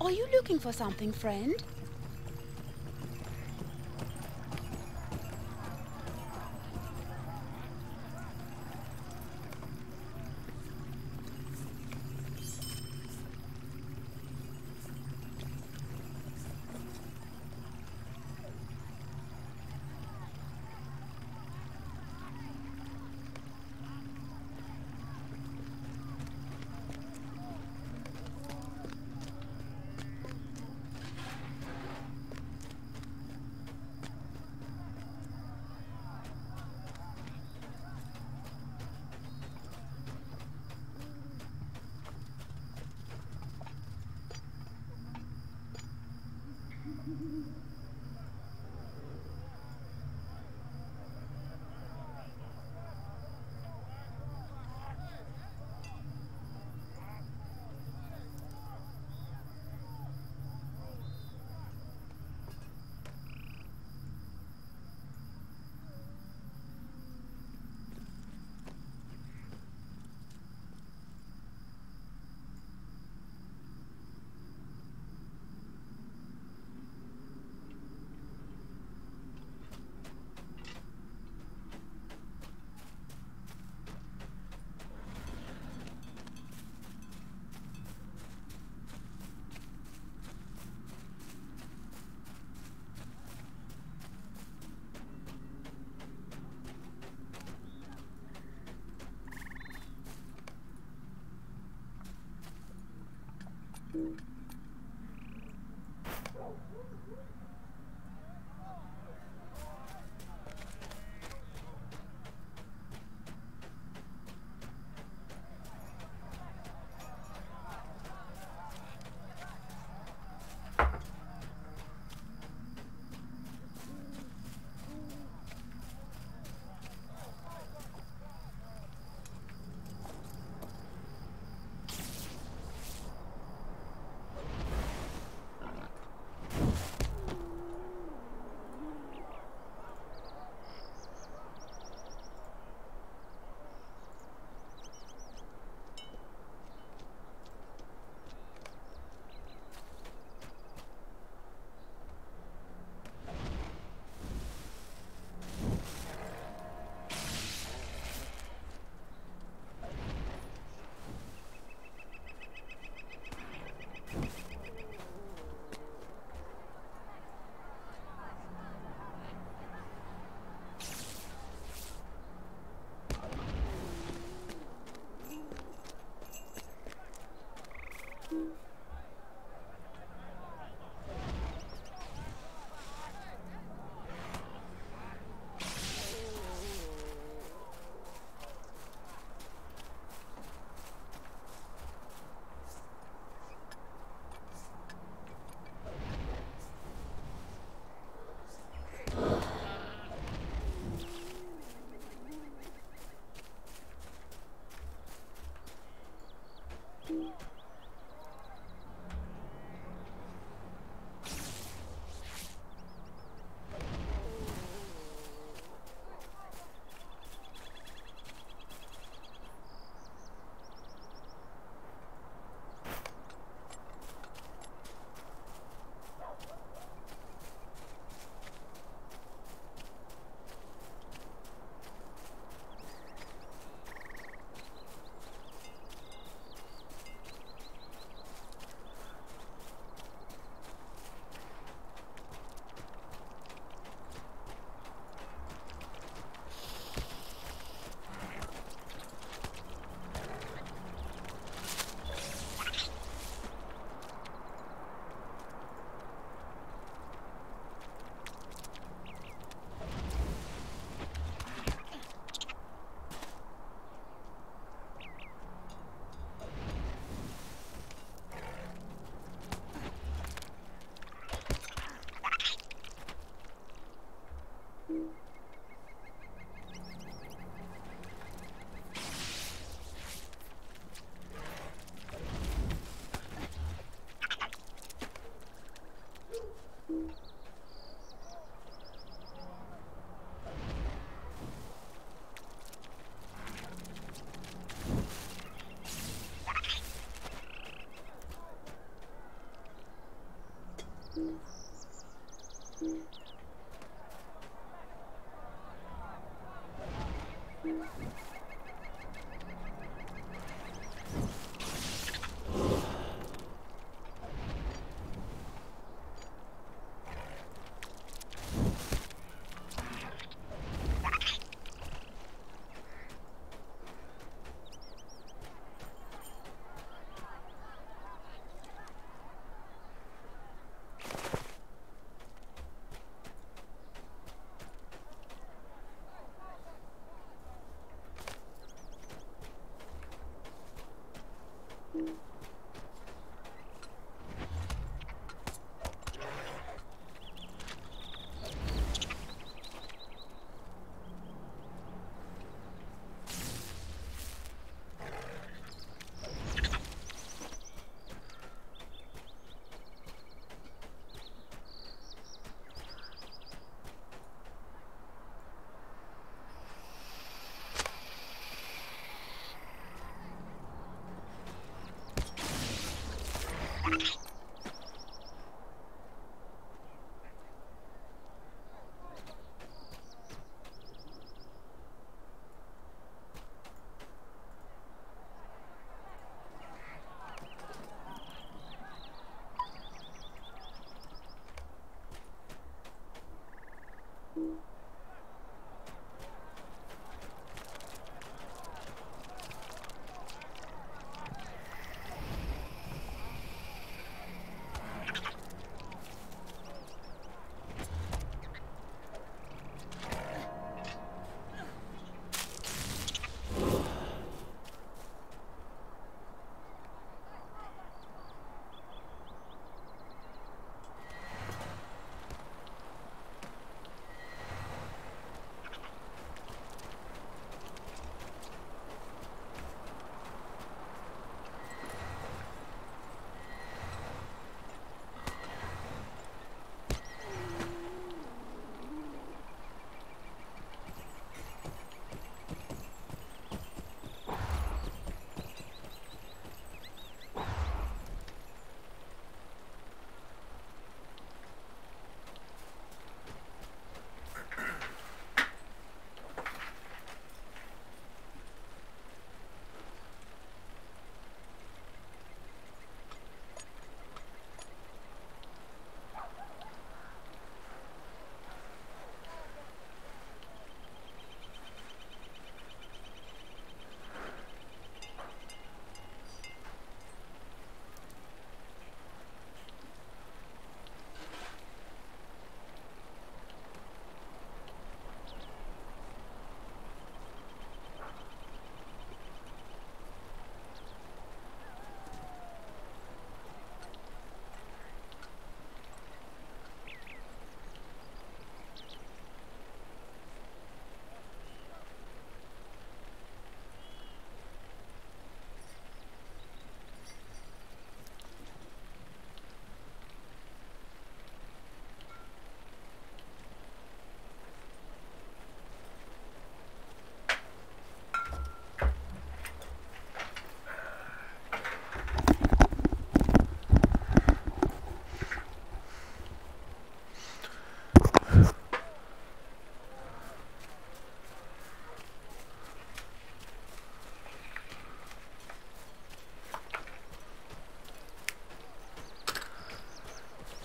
Are you looking for something, friend?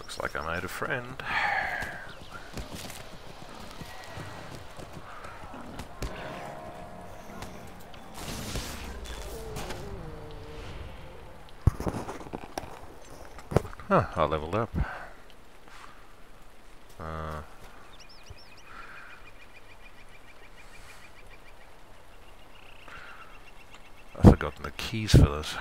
Looks like I made a friend. Huh, I leveled up. I've forgotten the keys for this.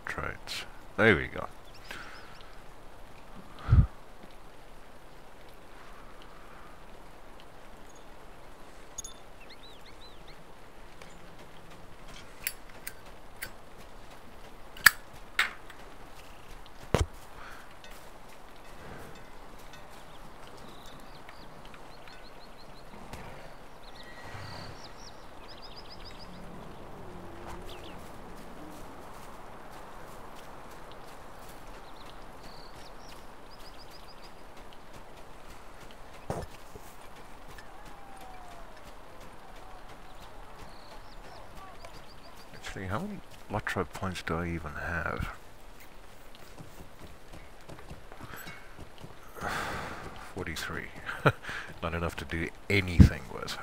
Traits. There we go. Actually, how many LotRO points do I even have? 43. Not enough to do anything with.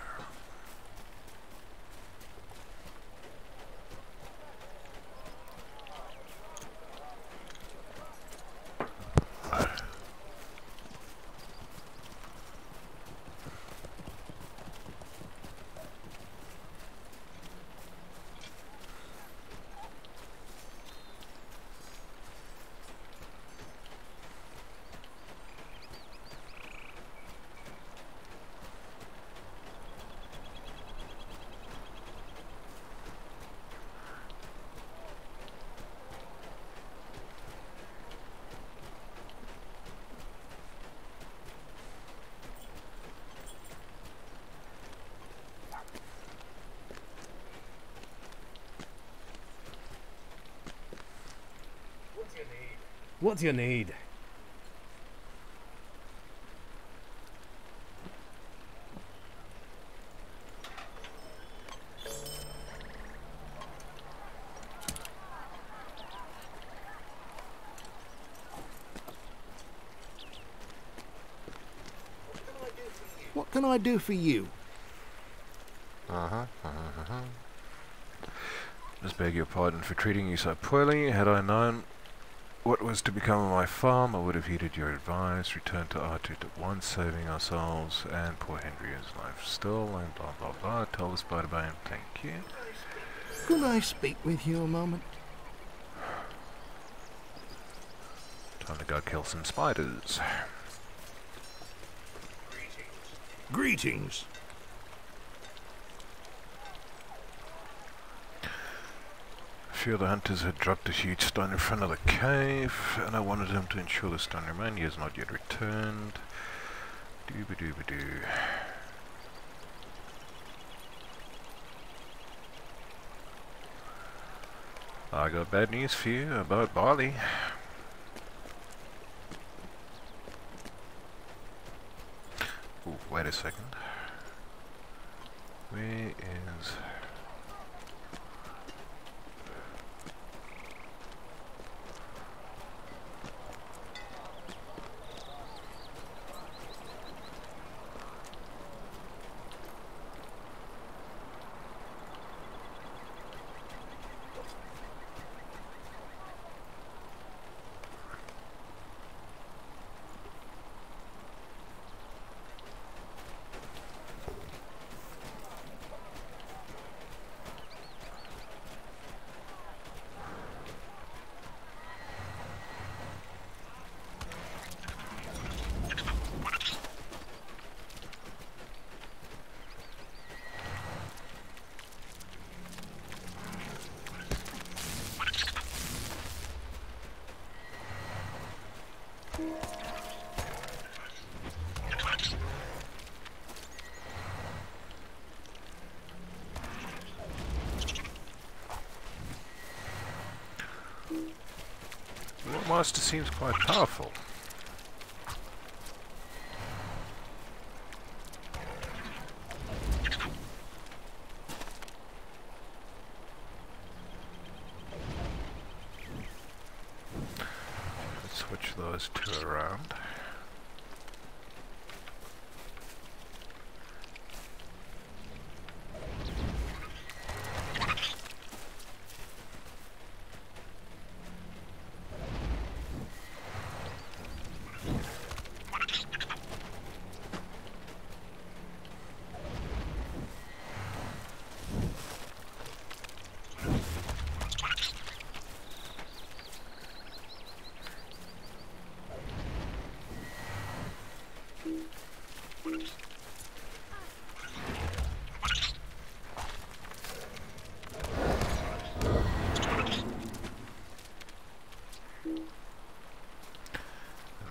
What do you need? What can I do for you? Just beg your pardon for treating you so poorly. Had I known what was to become of my farm, I would have heeded your advice, returned to Artut at once, saving ourselves and poor Henry's life still, and blah blah blah. Tell the Spider-Man, thank you. Could I speak with you a moment? Time to go kill some spiders. Greetings. A few of the hunters had dropped a huge stone in front of the cave, and I wanted him to ensure the stone remained. He has not yet returned. Dooba-dooba-doo. I got bad news for you about barley. Ooh, wait a second. Where is... Loremaster seems quite powerful. Let's switch those two around.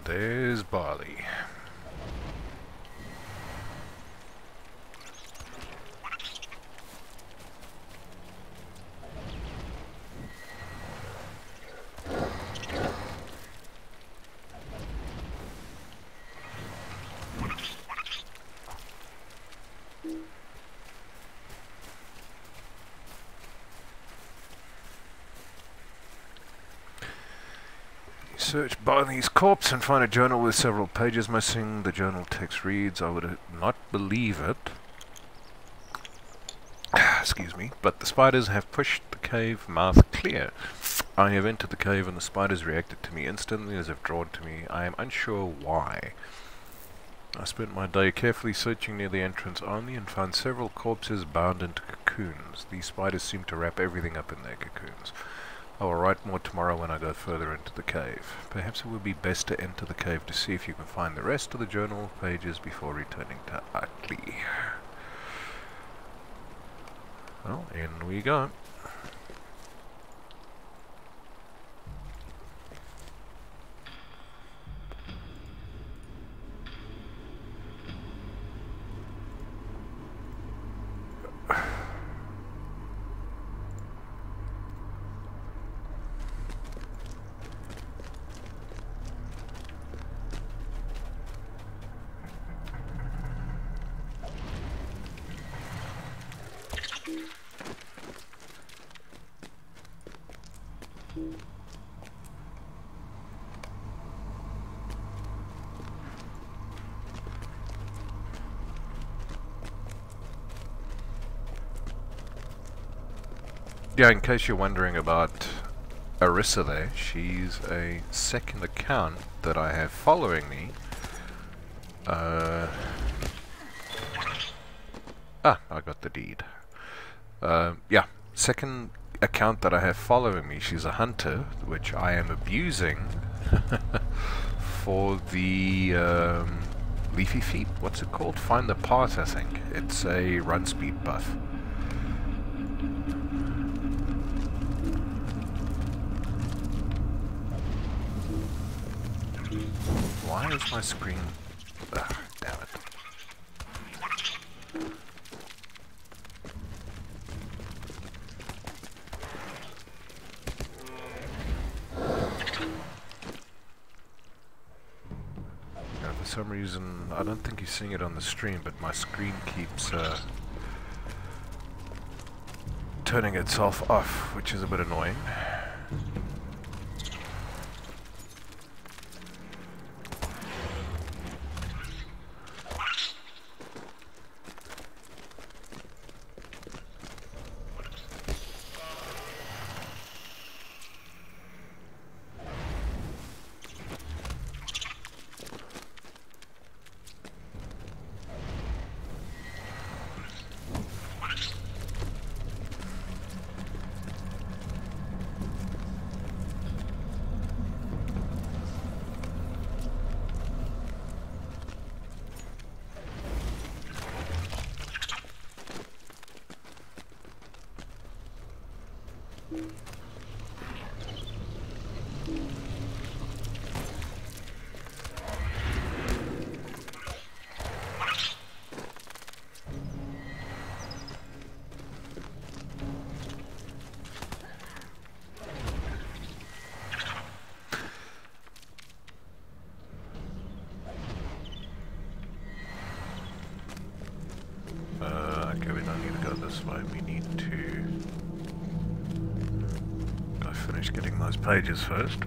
There's barley. Search Barney's corpse and find a journal with several pages missing. The journal text reads, I would not believe it. Excuse me, but the spiders have pushed the cave mouth clear. I have entered the cave and the spiders reacted to me instantly as if drawn to me. I am unsure why. I spent my day carefully searching near the entrance only and found several corpses bound into cocoons. These spiders seem to wrap everything up in their cocoons. I will write more tomorrow when I go further into the cave. Perhaps it would be best to enter the cave to see if you can find the rest of the journal pages before returning to Utley. Well, in we go. Yeah, in case you're wondering about Arissa there, she's a second account that I have following me. I got the deed. Yeah, second account that I have following me, she's a hunter, which I am abusing for the leafy feet. What's it called? Find the path, I think. It's a run speed buff. Why is my screen... Ugh, damn it. For some reason, I don't think you're seeing it on the stream, but my screen keeps turning itself off, which is a bit annoying. Okay, we don't need to go this way. We need to go finish getting those pages first.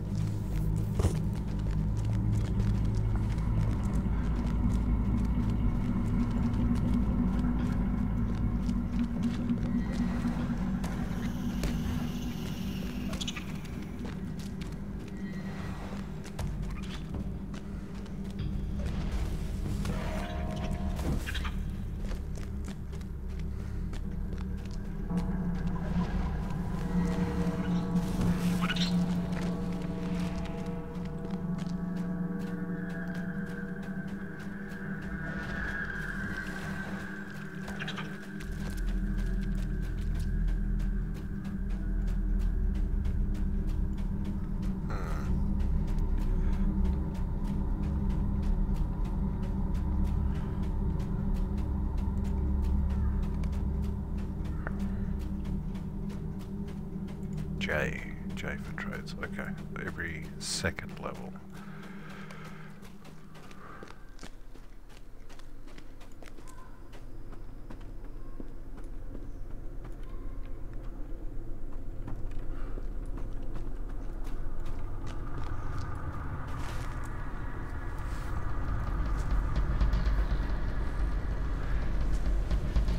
J for trades, okay. Every second level.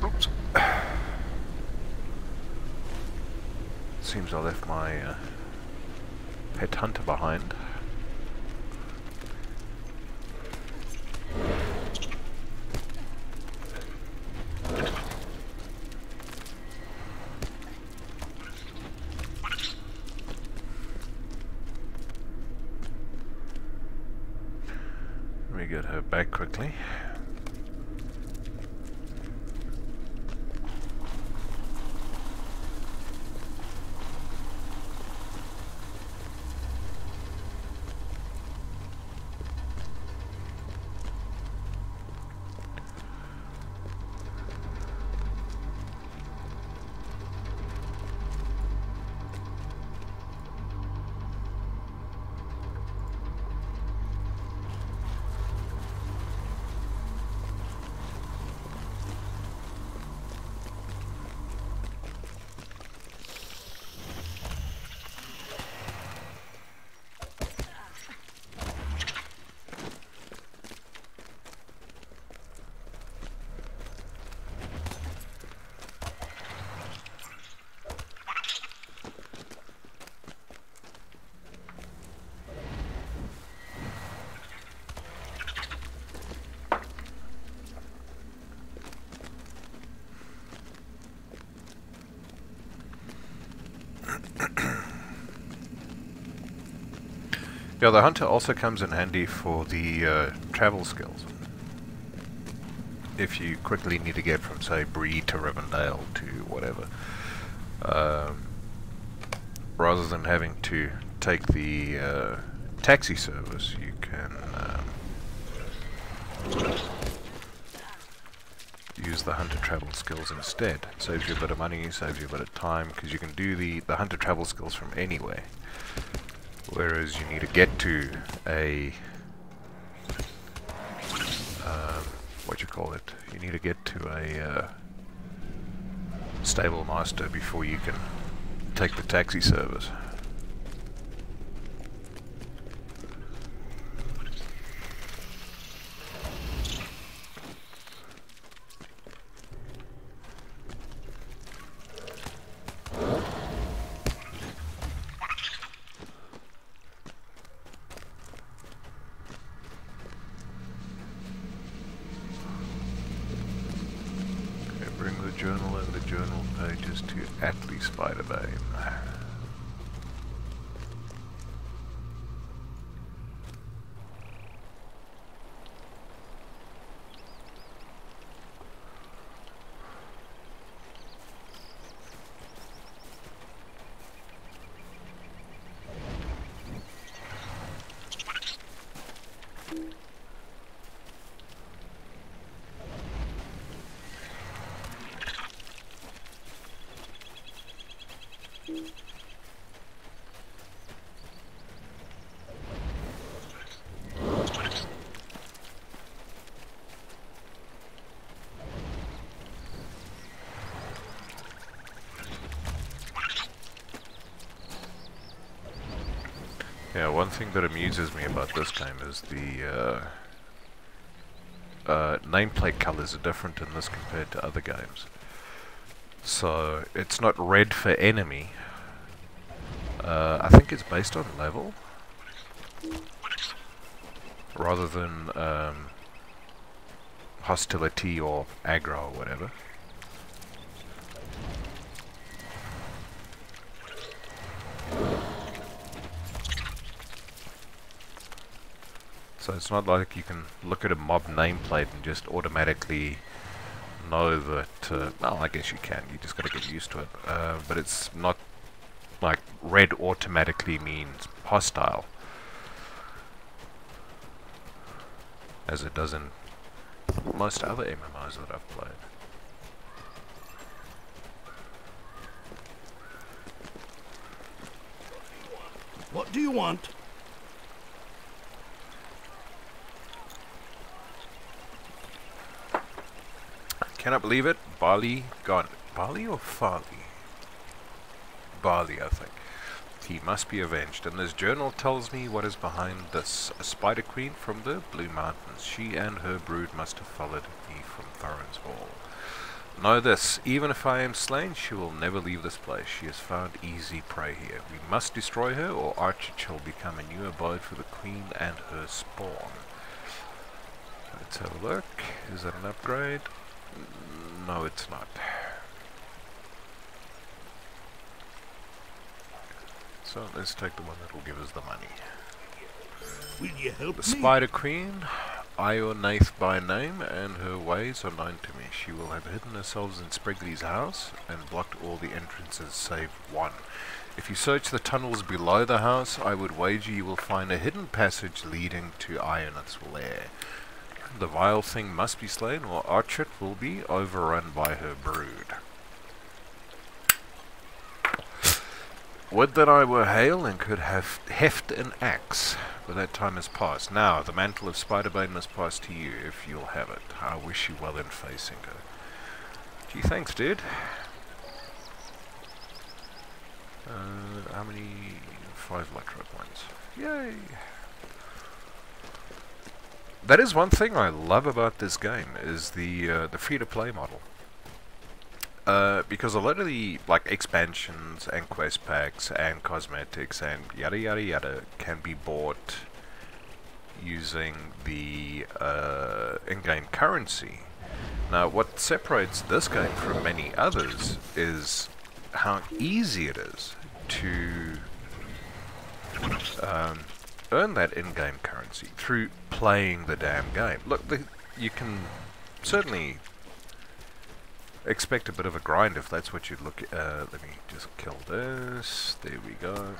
Oops. Seems I left my pet hunter behind. Let me get her back quickly. Yeah, the hunter also comes in handy for the travel skills. If you quickly need to get from, say, Bree to Rivendell to whatever. Rather than having to take the taxi service, you can use the hunter travel skills instead. Saves you a bit of money, saves you a bit of time, because you can do the hunter travel skills from anywhere. Whereas you need to get to a what you call it? You need to get to a stable master before you can take the taxi service. Journal and the journal pages to Atlee Spiderbane. Yeah, one thing that amuses me about this game is the nameplate colors are different in this compared to other games. So it's not red for enemy. I think it's based on level rather than hostility or aggro or whatever. So it's not like you can look at a mob nameplate and just automatically know that, well, I guess you can, you just gotta get used to it, but it's not like red automatically means hostile, as it does in most other MMOs that I've played. What do you want? Cannot believe it. Barley gone. Barley or Farley? Barley, I think. He must be avenged, and this journal tells me what is behind this. A spider queen from the Blue Mountains. She and her brood must have followed me from Thorin's Hall. Know this, even if I am slain, she will never leave this place. She has found easy prey here. We must destroy her, or Archit shall become a new abode for the queen and her spawn. Let's have a look. Is that an upgrade? No, it's not. So let's take the one that will give us the money. Will you help The me? Spider Queen, Ionaith by name, and her ways are known to me. She will have hidden herself in Spriggly's house and blocked all the entrances save one. If you search the tunnels below the house, I would wager you will find a hidden passage leading to Ionaith's lair. The vile thing must be slain, or Archit will be overrun by her brood. Would that I were hale and could have heft an axe, but that time has passed. Now, the mantle of Spiderbane must pass to you, if you'll have it. I wish you well in facing her. Gee, thanks, dude. How many? 5 LotRO points. Yay! That is one thing I love about this game, is the free-to-play model. Because a lot of the expansions and quest packs and cosmetics and yada yada yada can be bought using the in-game currency. Now, what separates this game from many others is how easy it is to earn that in-game currency through playing the damn game. Look, you can certainly expect a bit of a grind if that's what you look at. Let me just kill this. There we go.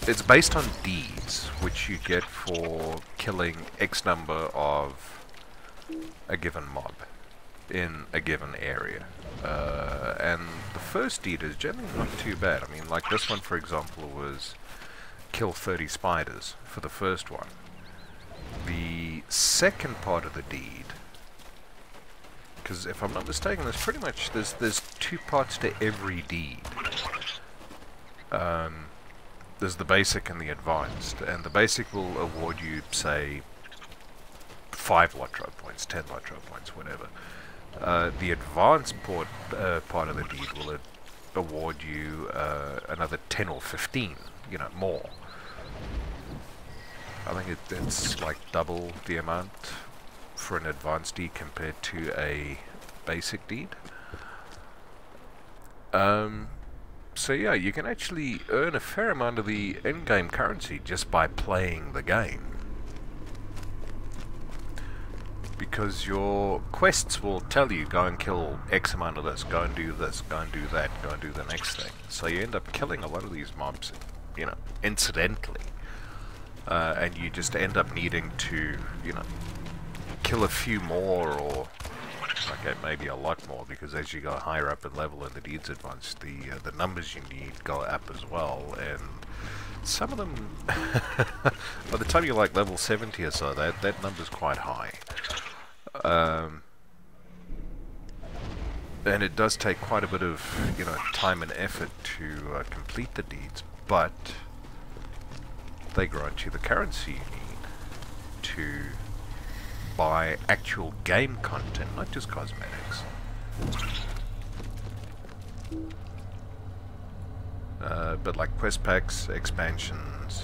It's based on deeds, which you get for killing X number of a given mob in a given area. And the first deed is generally not too bad. I mean, like this one, for example, was kill 30 spiders for the first one. The second part of the deed, because if I'm not mistaken, there's pretty much, there's two parts to every deed. There's the basic and the advanced, and the basic will award you, say, 5 LotRO points, 10 LotRO points, whatever. The advanced part of the deed will award you another 10 or 15, you know, more. I think it's like double the amount for an advanced deed compared to a basic deed. So yeah, you can actually earn a fair amount of the in-game currency just by playing the game. Because your quests will tell you, go and kill X amount of this, go and do this, go and do that, go and do the next thing. So you end up killing a lot of these mobs, you know, incidentally. And you just end up needing to, you know, kill a few more, or okay, maybe a lot more, because as you go higher up in level and the deeds advance, the numbers you need go up as well, and some of them, by the time you're like level 70 or so, that number's quite high. And it does take quite a bit of, you know, time and effort to complete the deeds, but they grant you the currency you need to buy actual game content, not just cosmetics. But like quest packs, expansions,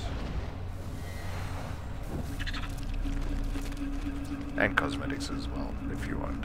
and cosmetics as well, if you want.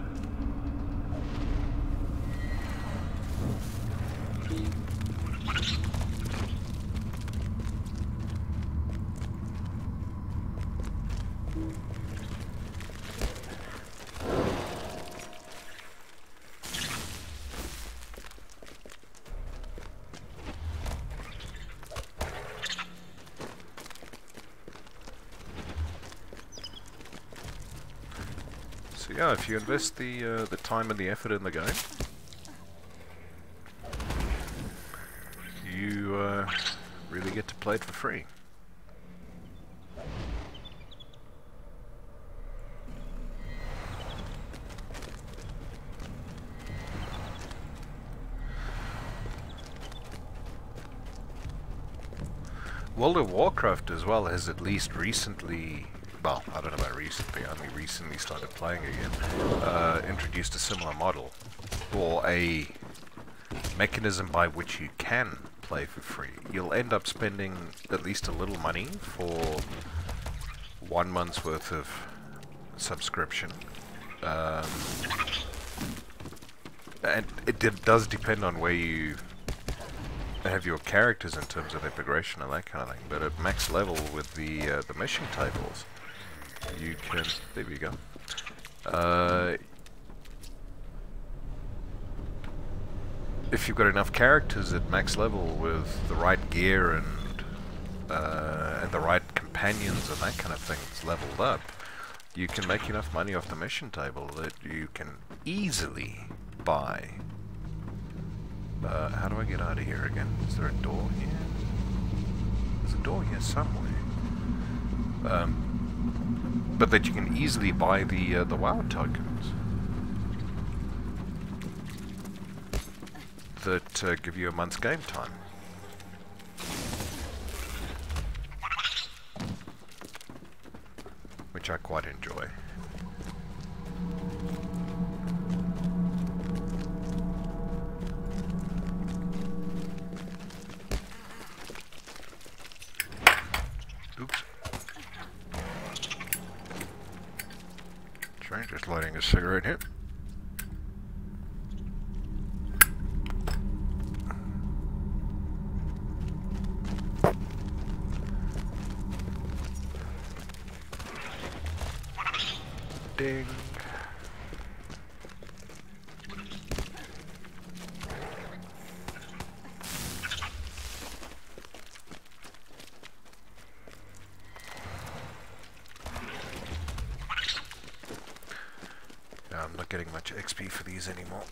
So yeah, if you invest the time and the effort in the game, you really get to play it for free. World of Warcraft as well has at least recently, well, I don't know about recently, I only recently started playing again, introduced a similar model, or a mechanism by which you can play for free. You'll end up spending at least a little money for 1 month's worth of subscription. And it does depend on where you have your characters in terms of their progression and that kind of thing, but at max level with the mission tables, you can, there we go, if you've got enough characters at max level with the right gear and the right companions and that kind of thing that's leveled up, you can make enough money off the mission table that you can easily buy. How do I get out of here again? Is there a door here? There's a door here somewhere. But that you can easily buy the WoW tokens that give you a month's game time. Which I quite enjoy. Oops. Trying just lighting a cigarette here. Ding. Yeah, I'm not getting much XP for these anymore.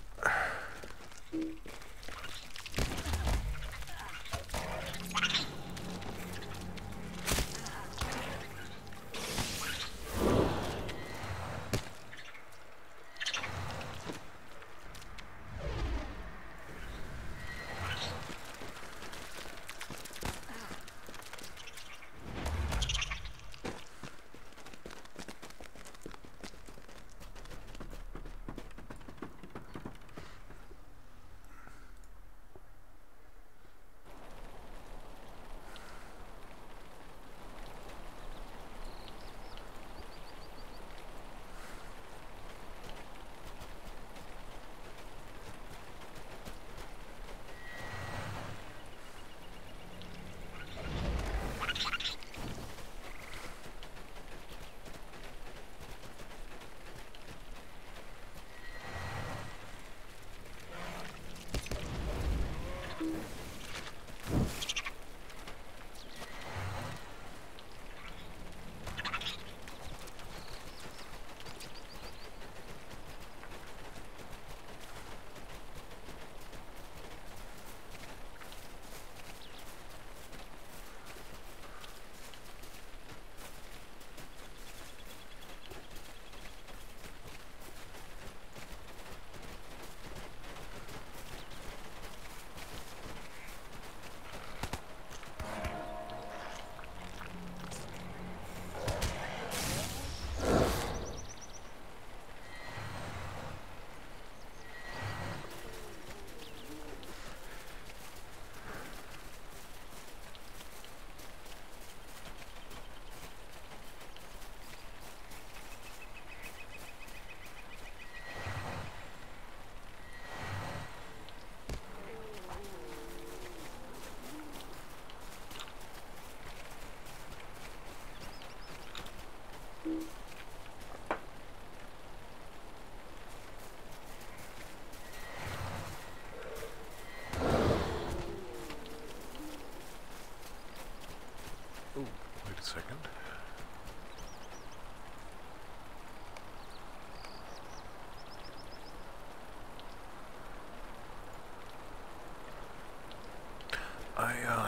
Oh, wait a second.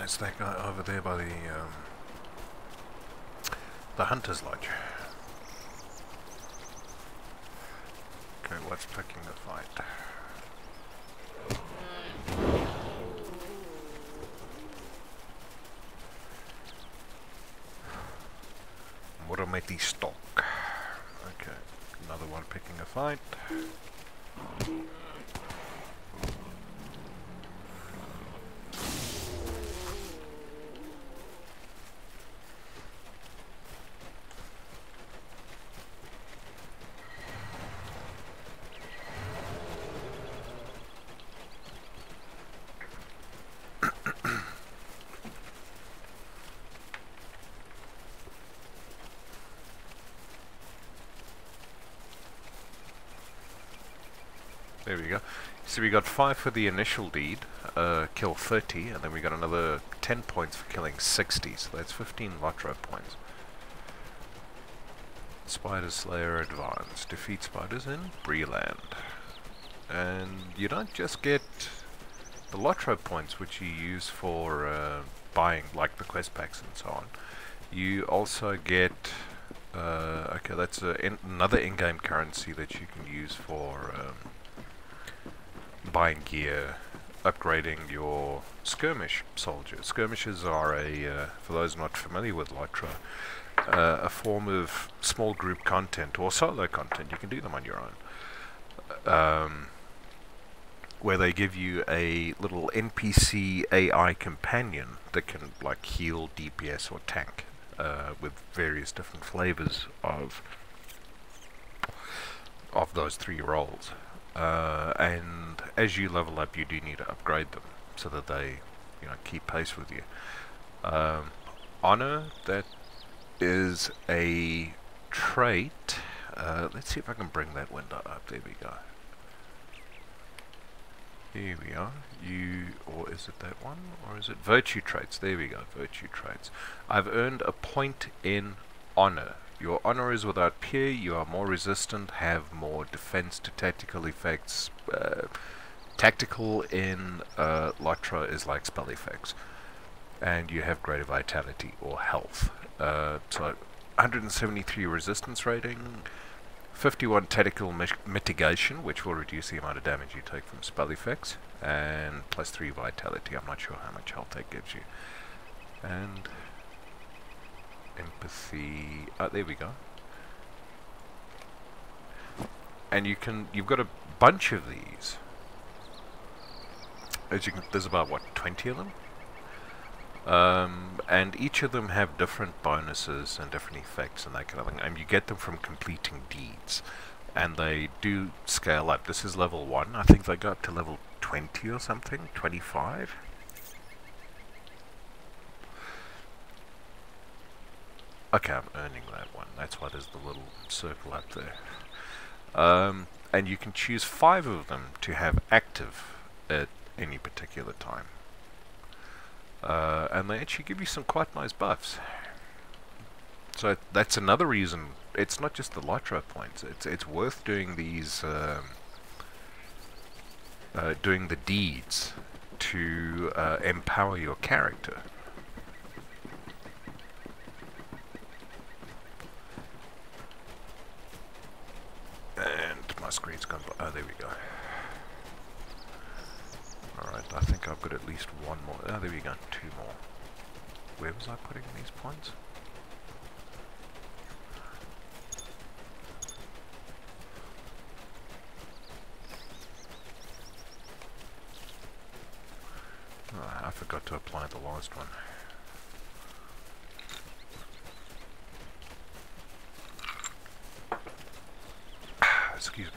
It's that guy over there by the Hunter's Lodge. Okay, what's picking the fight? Murameti stock. Okay, another one picking a fight. There we go. So we got 5 for the initial deed, kill 30, and then we got another 10 points for killing 60, so that's 15 LotRO points. Spider Slayer Advance. Defeat spiders in Breeland. And you don't just get the LotRO points, which you use for buying, like the quest packs and so on. You also get, okay, that's another in-game currency that you can use for buying gear, upgrading your skirmish soldiers. Skirmishes are for those not familiar with LotRO, a form of small group content or solo content. You can do them on your own, where they give you a little NPC AI companion that can like heal, DPS or tank, with various different flavors of those 3 roles. And as you level up, you do need to upgrade them so that they, keep pace with you. Honor, that is a trait. Let's see if I can bring that window up. There we go. Here we are. Or is it that one? Or is it virtue traits? There we go, virtue traits. I've earned a point in honor. Your honor is without peer, you are more resistant, have more defense to tactical effects. Tactical in LotRO is like spell effects. And you have greater vitality or health. So 173 resistance rating, 51 tactical mitigation, which will reduce the amount of damage you take from spell effects, and plus 3 vitality. I'm not sure how much health that gives you. And empathy. Oh, there we go. And you've got a bunch of these. As you can, there's about what, 20 of them. And each of them have different bonuses and different effects and that kind of thing, and you get them from completing deeds, and they do scale up. This is level 1. I think they go up to level 20 or something, 25. Okay, I'm earning that one. That's why there's the little circle up there. And you can choose 5 of them to have active at any particular time. And they actually give you some quite nice buffs. So that's another reason. It's not just the LotRO points. It's worth doing these, doing the deeds to empower your character. And my screen's gone. Oh, there we go. Alright, I think I've got at least one more. Oh, there we go, 2 more. Where was I putting these points? Oh, I forgot to apply the last one. Excuse me.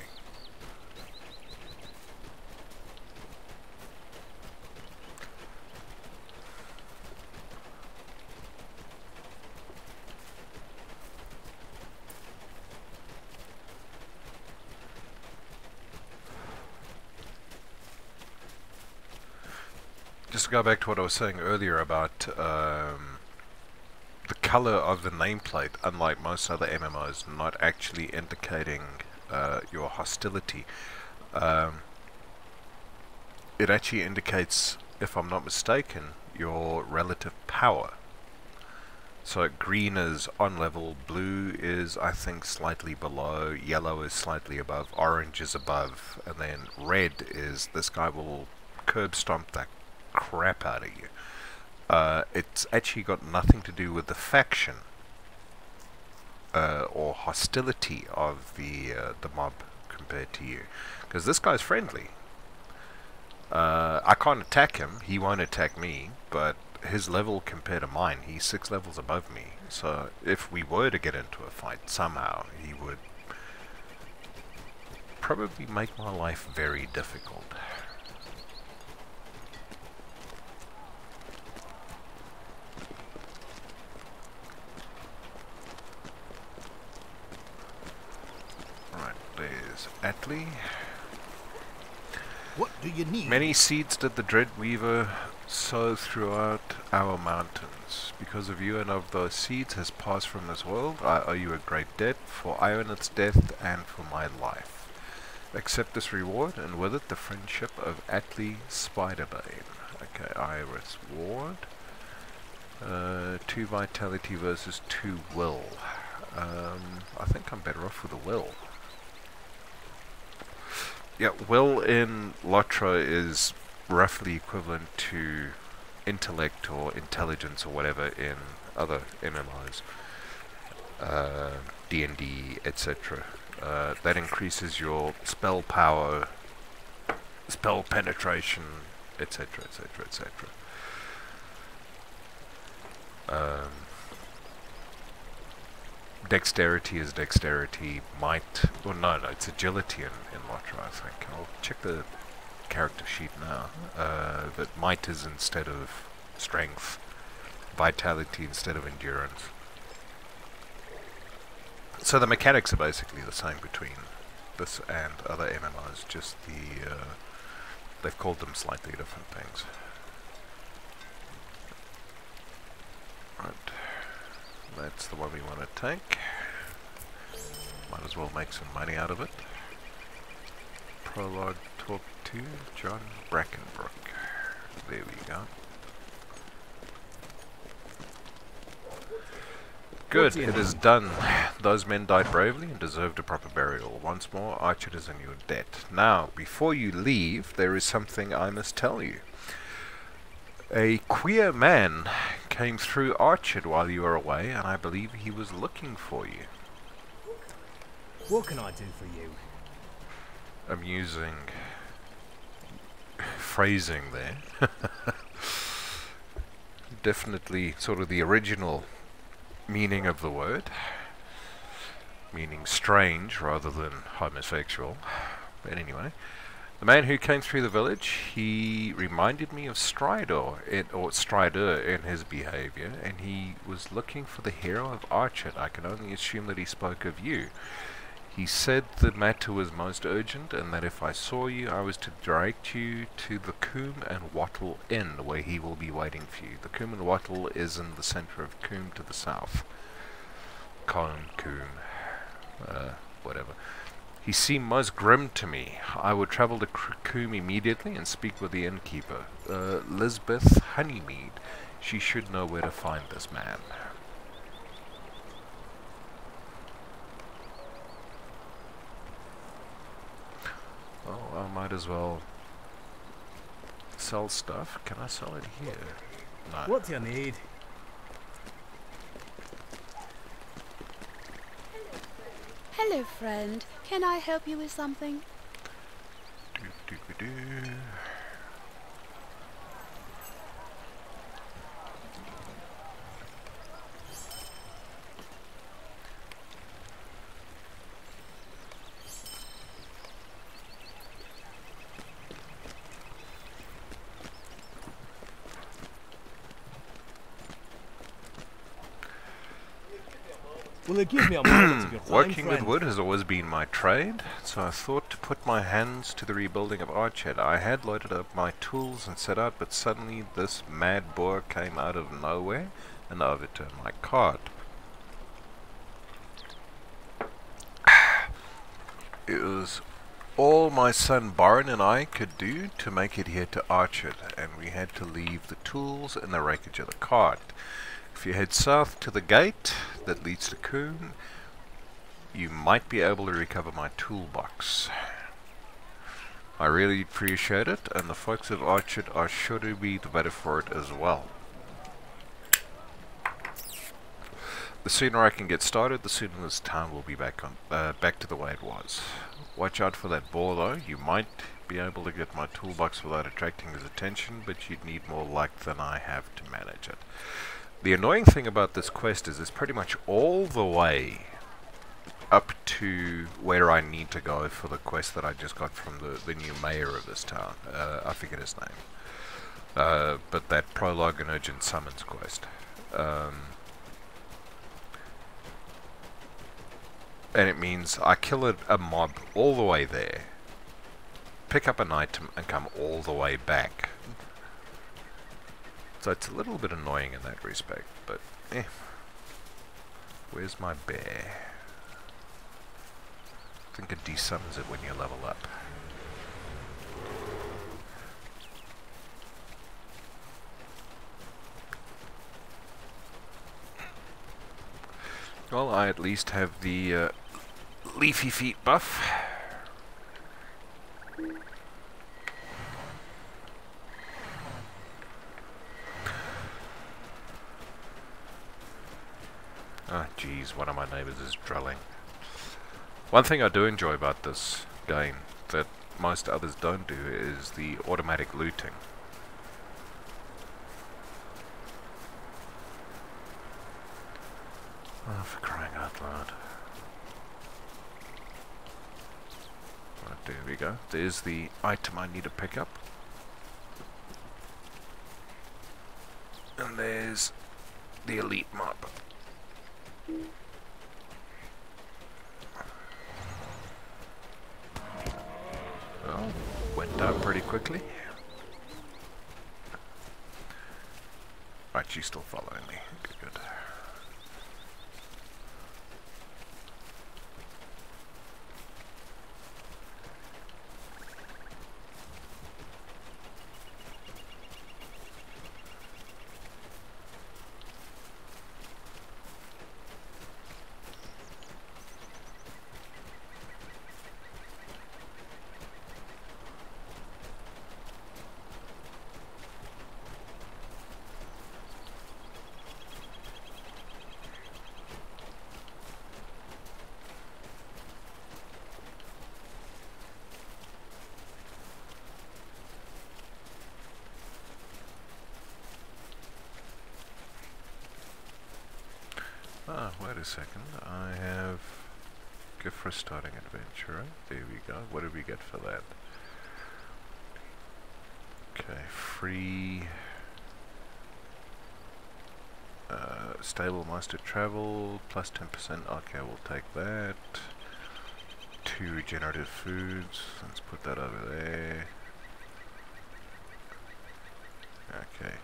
Just to go back to what I was saying earlier about the color of the nameplate, unlike most other MMOs, not actually indicating your hostility. It actually indicates, if I'm not mistaken, your relative power. So green is on level, blue is, I think, slightly below, yellow is slightly above, orange is above, and then red is, this guy will curb stomp that crap out of you. It's actually got nothing to do with the faction or hostility of the mob compared to you, because this guy's friendly. I can't attack him, he won't attack me, but his level compared to mine, he's 6 levels above me, so if we were to get into a fight somehow, he would probably make my life very difficult. Atlee. What do you need? Many seeds did the Dread Weaver sow throughout our mountains. Because of you and of those seeds has passed from this world, I owe you a great debt for Ionet's death and for my life. Accept this reward, and with it the friendship of Atlee Spiderbane. Okay, Iris Ward. 2 vitality versus 2 will. I think I'm better off with a will. Yeah, will in LotRO is roughly equivalent to intellect or intelligence or whatever in other MMOs, D&D, etc. That increases your spell power, spell penetration, etc., etc., etc. Dexterity is dexterity, might, or no, it's agility in LotRO, I think. I'll check the character sheet now. But might is instead of strength, vitality instead of endurance. So the mechanics are basically the same between this and other MMOs, just they've called them slightly different things. Right, that's the one we want to take. Might as well make some money out of it. Prologue, talk to John Brackenbrook. There we go. Good, it is done. Those men died bravely and deserved a proper burial. Once more, Archer is in your debt. Now, before you leave, there is something I must tell you. A queer man came through Archard while you were away, and I believe he was looking for you. What can I do for you? Amusing phrasing there. Definitely sort of the original meaning of the word, meaning strange rather than homosexual. But anyway, the man who came through the village, he reminded me of Strider in his behavior, and he was looking for the hero of Archer. I can only assume that he spoke of you. He said the matter was most urgent, and that if I saw you, I was to direct you to the Coombe and Wattle Inn, where he will be waiting for you. The Coombe and Wattle is in the centre of Coombe to the south. Coombe, whatever. He seemed most grim to me. I would travel to Coombe immediately and speak with the innkeeper, Lisbeth Honeymead. She should know where to find this man. Oh, I might as well sell stuff. Can I sell it here? No. What do you need? Hello, friend. Can I help you with something? Do. Will you give me a moment of your time, Working with friend? wood has always been my trade, so I thought to put my hands to the rebuilding of Arched. I had loaded up my tools and set out, but suddenly this mad boar came out of nowhere and overturned my cart. It was all my son Baron and I could do to make it here to Arched, and we had to leave the tools in the wreckage of the cart. If you head south to the gate that leads to Coombe, you might be able to recover my toolbox. I really appreciate it, and the folks of Arched are sure to be the better for it as well. The sooner I can get started, the sooner this town will be back to the way it was. Watch out for that boar though. You might be able to get my toolbox without attracting his attention, but you'd need more luck than I have to manage it. The annoying thing about this quest is it's pretty much all the way up to where I need to go for the quest that I just got from the new mayor of this town. I forget his name. But that prologue and urgent summons quest. And it means I kill a mob all the way there, pick up an item and come all the way back. So it's a little bit annoying in that respect, but where's my bear? I think it desummons it when you level up. Well, I at least have the leafy feet buff. Ah, geez, one of my neighbors is drilling. One thing I do enjoy about this game that most others don't do is the automatic looting. Oh, for crying out loud. Right, there we go. There's the item I need to pick up. And there's the elite mob. quickly. Right, she's still following me. Good, good. Ah, wait a second. I have gift for starting adventure. There we go. What did we get for that? Okay, free stable master travel plus 10%. Okay, we'll take that. 2 regenerative foods. Let's put that over there. Okay,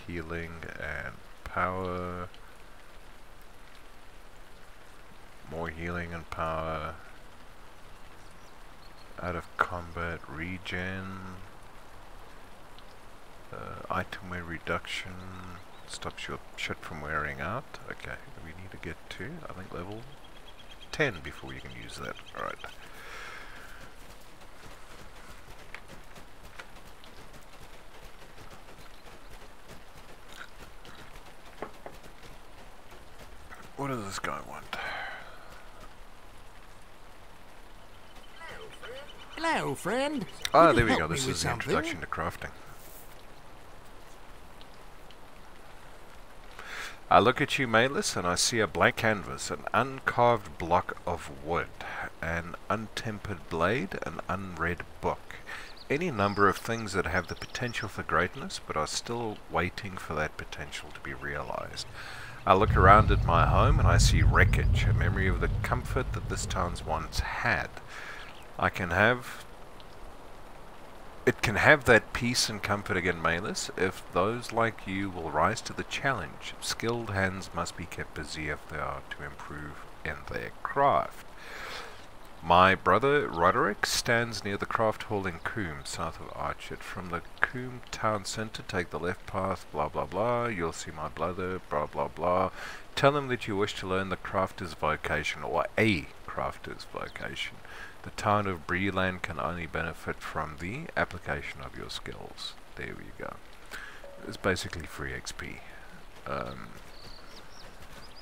healing and power. More healing and power. Out of combat regen. Item wear reduction. Stops your shit from wearing out. Okay, we need to get to, I think, level 10 before you can use that. Alright. What does this guy want? Hello, friend. Ah, Can you there we go. help me This with is the something? introduction to crafting. I look at you, Malus, and I see a blank canvas, an uncarved block of wood, an untempered blade, an unread book. Any number of things that have the potential for greatness, but are still waiting for that potential to be realized. I look around at my home and I see wreckage, a memory of the comfort that this town's once had. It can have that peace and comfort again, Malus, if those like you will rise to the challenge. Skilled hands must be kept busy if they are to improve in their craft. My brother Roderick stands near the craft hall in Coombe, south of Archett. From the Coombe town centre, take the left path, blah blah blah. You'll see my brother, blah blah blah. Tell him that you wish to learn the crafter's vocation, or a crafter's vocation. The town of Breeland can only benefit from the application of your skills. There we go. It's basically free XP.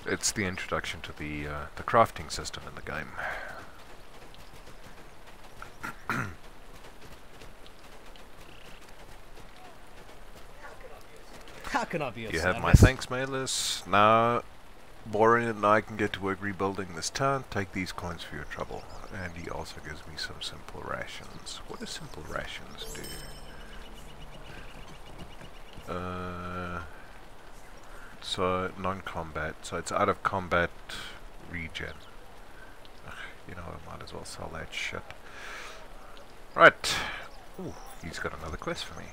It's the introduction to the crafting system in the game. How can I be of You have my service? thanks, Malus. Now, Borin and I can get to work rebuilding this town. Take these coins for your trouble. And he also gives me some simple rations. What do simple rations do? So, non-combat. So it's out of combat regen. Ugh, you know, I might as well sell that shit. Right. Ooh, he's got another quest for me.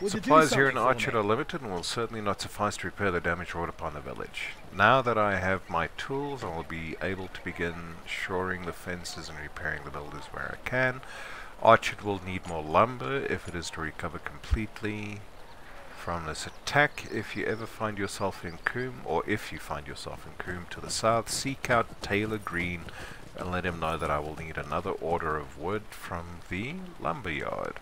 Would you do Supplies here in something for Archett me? are limited and will certainly not suffice to repair the damage wrought upon the village. Now that I have my tools, I will be able to begin shoring the fences and repairing the buildings where I can. Archett will need more lumber if it is to recover completely from this attack. If you ever find yourself in Coombe, or if you find yourself in Coombe to the south, seek out Taylor Green and let him know that I will need another order of wood from the lumber yard.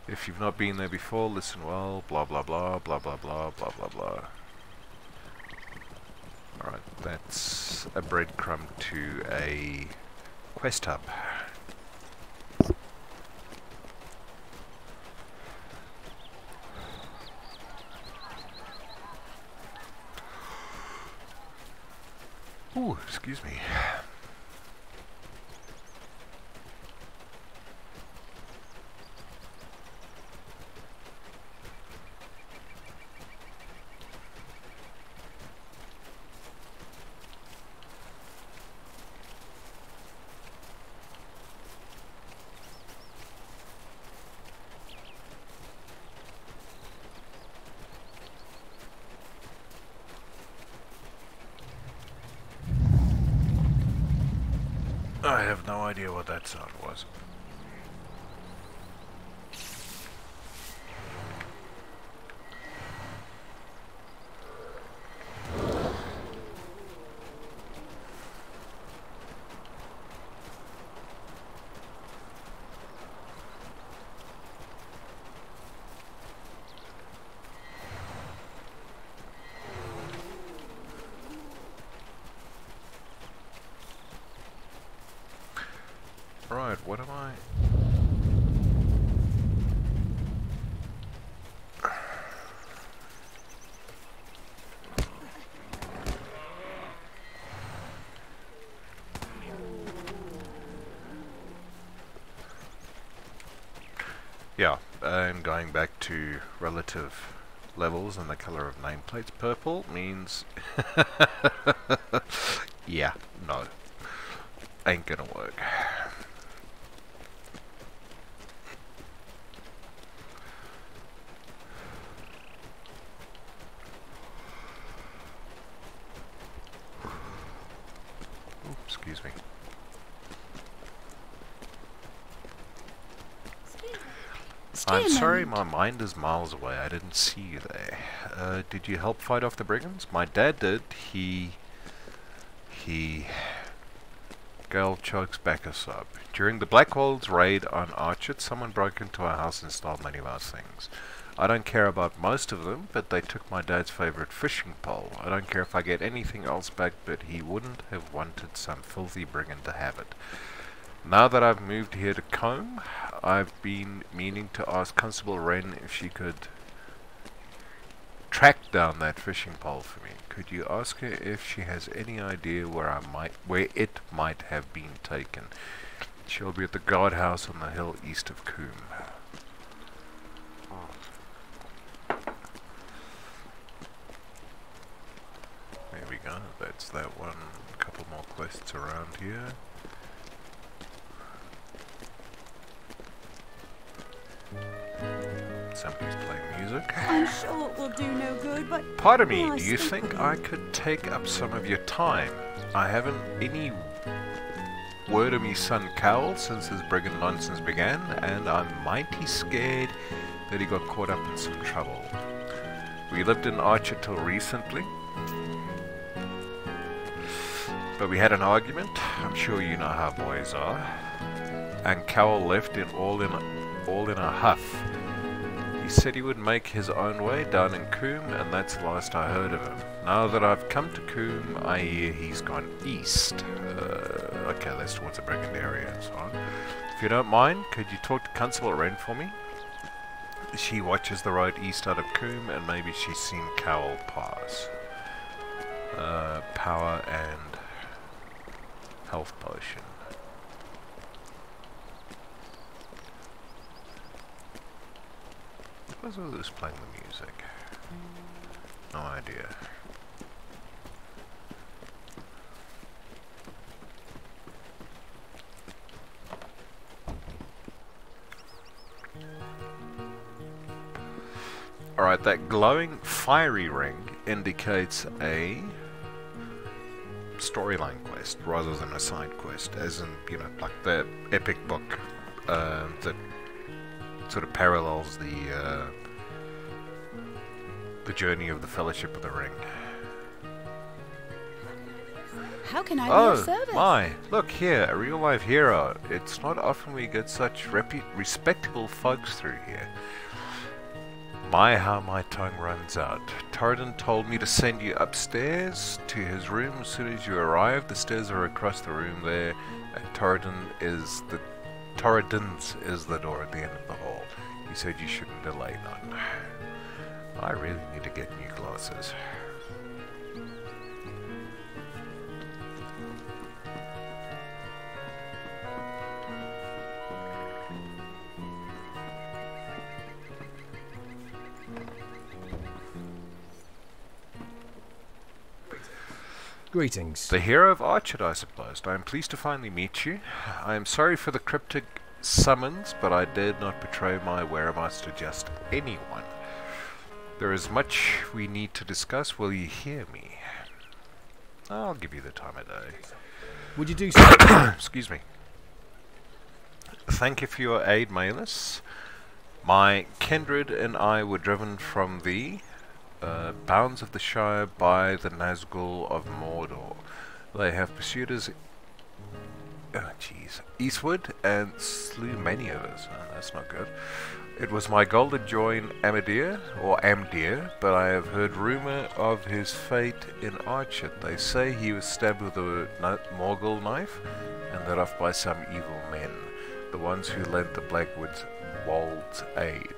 If you've not been there before, listen well, blah blah blah, blah blah blah, blah blah blah. Alright, that's a breadcrumb to a quest hub. Ooh, excuse me. I have no idea what that sound was. Right, what am I? Yeah, and going back to relative levels and the color of nameplates, purple means yeah, no, ain't gonna work. Excuse me. I'm sorry, my mind is miles away. I didn't see you there. Did you help fight off the brigands? My dad did. He... Gale chokes back us up. During the Blackwolds raid on Archit, someone broke into our house and stole many of our things. I don't care about most of them, but they took my dad's favorite fishing pole. I don't care if I get anything else back, but he wouldn't have wanted some filthy brigand to have it. Now that I've moved here to Combe, I've been meaning to ask Constable Wren if she could track down that fishing pole for me. Could you ask her if she has any idea where it might have been taken? She'll be at the guardhouse on the hill east of Combe. There we go, that's that one. A couple more quests around here. Somebody's playing music. I'm sure it will do no good, but... Pardon me, do you think I could take up some of your time? I haven't any word of me son Cowell since his brigand nonsense began, and I'm mighty scared that he got caught up in some trouble. We lived in Archer till recently, but we had an argument. I'm sure you know how boys are. And Cowell left all in a huff. He said he would make his own way down in Combe, and that's the last I heard of him. Now that I've come to Combe, I hear he's gone east. Okay, that's towards the brigand area and so on. If you don't mind, could you talk to Constable Wren for me? She watches the road east out of Combe, and maybe she's seen Cowell pass. Power and health potion. What was this playing the music? No idea. Alright, that glowing fiery ring indicates a storyline quest rather than a side quest, as in, you know, like the epic book that sort of parallels the journey of the Fellowship of the Ring. How can I be of service? Oh my, look here, a real life hero. It's not often we get such respectable folks through here. My, how my tongue runs out. Torridon told me to send you upstairs to his room as soon as you arrive. The stairs are across the room there, and Torridon's is the door at the end of the hall. He said you shouldn't delay none. I really need to get new glasses. Greetings. The hero of Archit, I suppose. I am pleased to finally meet you. I am sorry for the cryptic summons, but I dared not betray my whereabouts to just anyone. There is much we need to discuss. Will you hear me? I'll give you the time of day. Would you do so? Excuse me. Thank you for your aid, Malus. My kindred and I were driven from the bounds of the Shire by the Nazgul of Mordor. They have pursued us eastward and slew many of us. Oh, that's not good. It was my goal to join Amdir, but I have heard rumor of his fate in Archet. They say he was stabbed with a Morgul knife and led off by some evil men, the ones who lent the Blackwoods Wolds aid.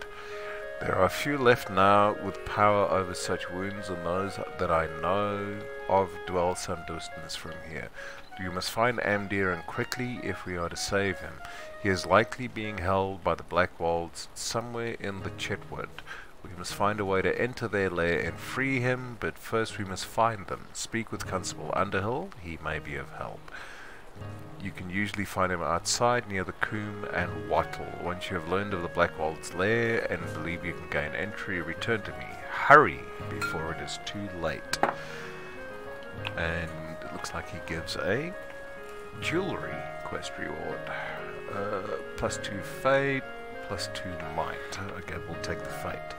There are few left now with power over such wounds, and those that I know of dwell some distance from here. You must find Amdir, and quickly, if we are to save him. He is likely being held by the Black Wolds somewhere in the Chetwood. We must find a way to enter their lair and free him, but first we must find them. Speak with Constable Underhill, he may be of help. You can usually find him outside near the Coombe and Wattle. Once you have learned of the Black Wolds' lair and believe you can gain entry, return to me. Hurry before it is too late. And it looks like he gives a jewellery quest reward. +2 fate, +2 might. Okay, we'll take the fate.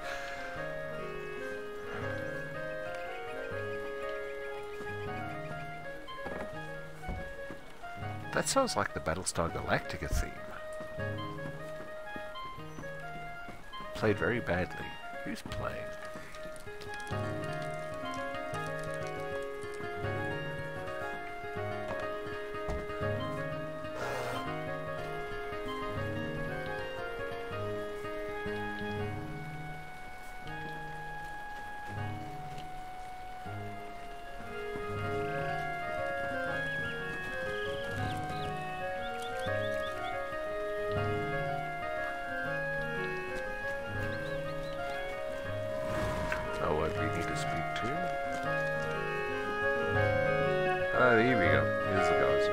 That sounds like the Battlestar Galactica theme. Played very badly. Who's playing? Here we go. Here's the guys.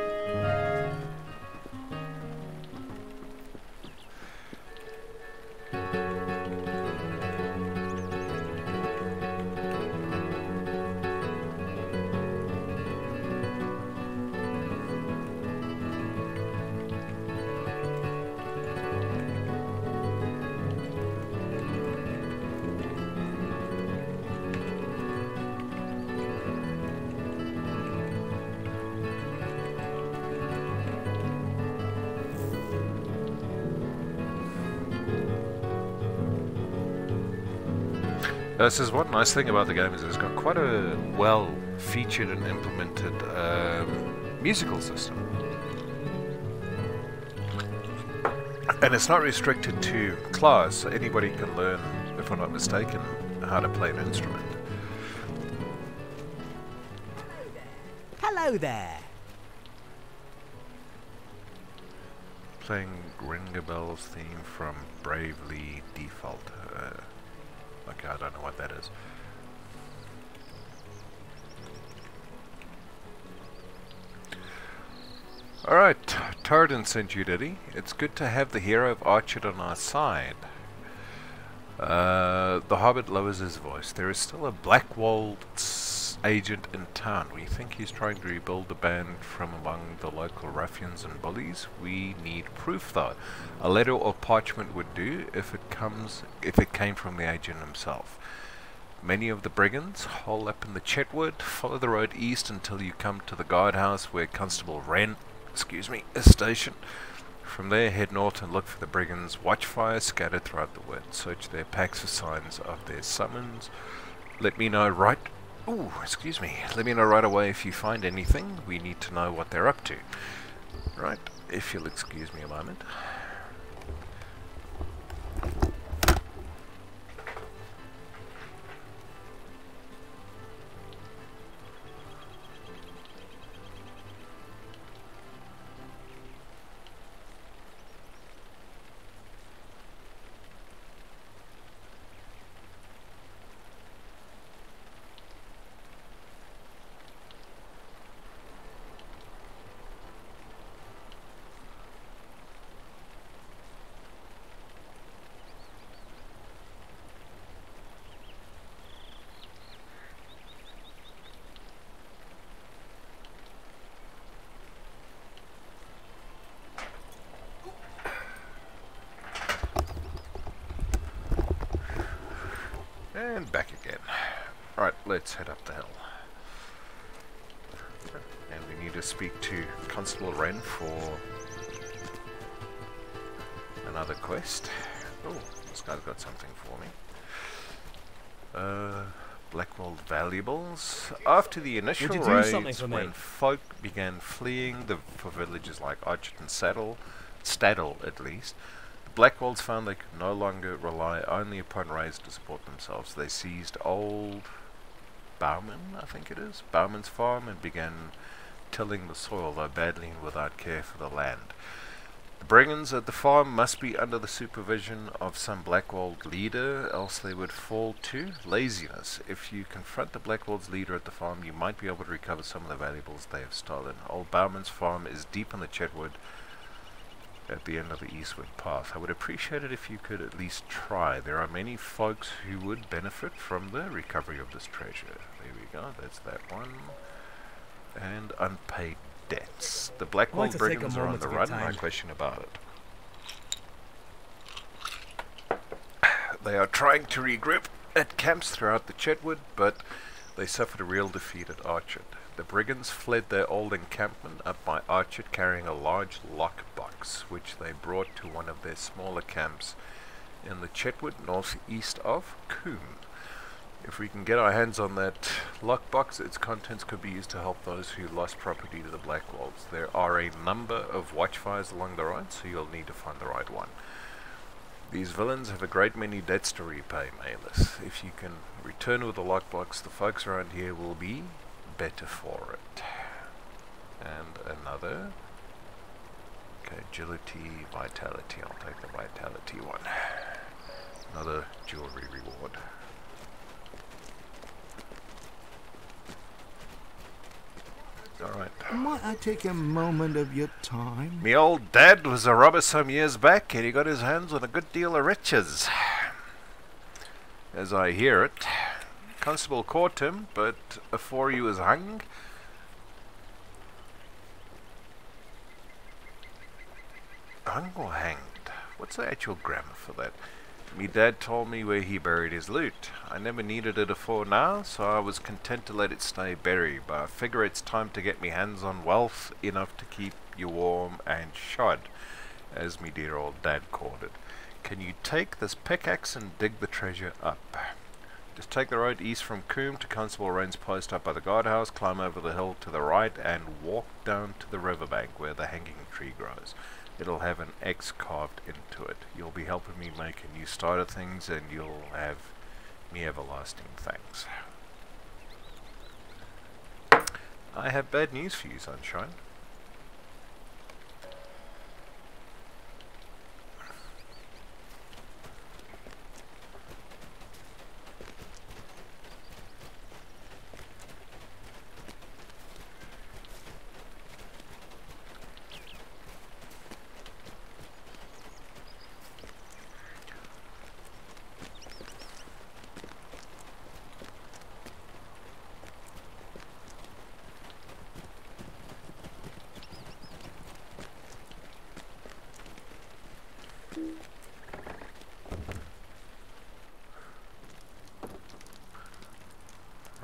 This is one nice thing about the game is it's got quite a well featured and implemented musical system, and it's not restricted to class. So anybody can learn, if I'm not mistaken, how to play an instrument. Hello there. Playing Ring a Bell's theme from Bravely Default. Okay, I don't know what that is. Alright, Tardin sent you, did he? It's good to have the hero of Archet on our side. The Hobbit lowers his voice. There is still a Blackwold agent in town. We think he's trying to rebuild the band from among the local ruffians and bullies. We need proof though. A letter or parchment would do if it came from the agent himself. Many of the brigands hole up in the Chetwood. Follow the road east until you come to the guardhouse where Constable Wren is stationed. From there head north and look for the brigands. Watch fire scattered throughout the wood. Search their packs for signs of their summons. Let me know right away if you find anything. We need to know what they're up to. Right, if you'll excuse me a moment. And back again. Alright, let's head up the hill. And we need to speak to Constable Wren for another quest. Oh, this guy's got something for me. Blackwall valuables. After the initial Would you do something raids, for me? when folk began fleeing for villages like Archet and Staddle at least, the Blackwalls found they could no longer rely only upon raids to support themselves. They seized old Bowman, I think it is, Bowman's farm, and began tilling the soil, though badly and without care for the land. The brigands at the farm must be under the supervision of some Blackwalled leader, else they would fall to laziness. If you confront the Blackwall's leader at the farm, you might be able to recover some of the valuables they have stolen. Old Bowman's farm is deep in the Chetwood at the end of the eastward path. I would appreciate it if you could at least try. There are many folks who would benefit from the recovery of this treasure. There we go, that's that one. And unpaid debts. The Blackwall I'd like to take a brigands are on moment the of your run, time. no question about it. They are trying to regroup at camps throughout the Chetwood, but they suffered a real defeat at Archet. The brigands fled their old encampment up by Archet carrying a large lockbox, which they brought to one of their smaller camps in the Chetwood northeast of Coombe. If we can get our hands on that lockbox, its contents could be used to help those who lost property to the Blackwalls. There are a number of watchfires along the road, so you'll need to find the right one. These villains have a great many debts to repay, Malus. If you can return with the lockbox, the folks around here will be better for it. And another. Okay, agility, vitality. I'll take the vitality one. Another jewelry reward. Alright. Might I take a moment of your time? Me old dad was a robber some years back, and he got his hands on a good deal of riches. As I hear it, Constable caught him, but afore he was hung, hung or hanged? What's the actual grammar for that? Me dad told me where he buried his loot. I never needed it afore now, so I was content to let it stay buried, but I figure it's time to get me hands on wealth enough to keep you warm and shod, as me dear old dad called it. Can you take this pickaxe and dig the treasure up? Just take the road east from Coombe to Constable Wren's post up by the guardhouse, climb over the hill to the right, and walk down to the riverbank where the hanging tree grows. It'll have an X carved into it. You'll be helping me make a new start of things, and you'll have me everlasting thanks. I have bad news for you, Sunshine.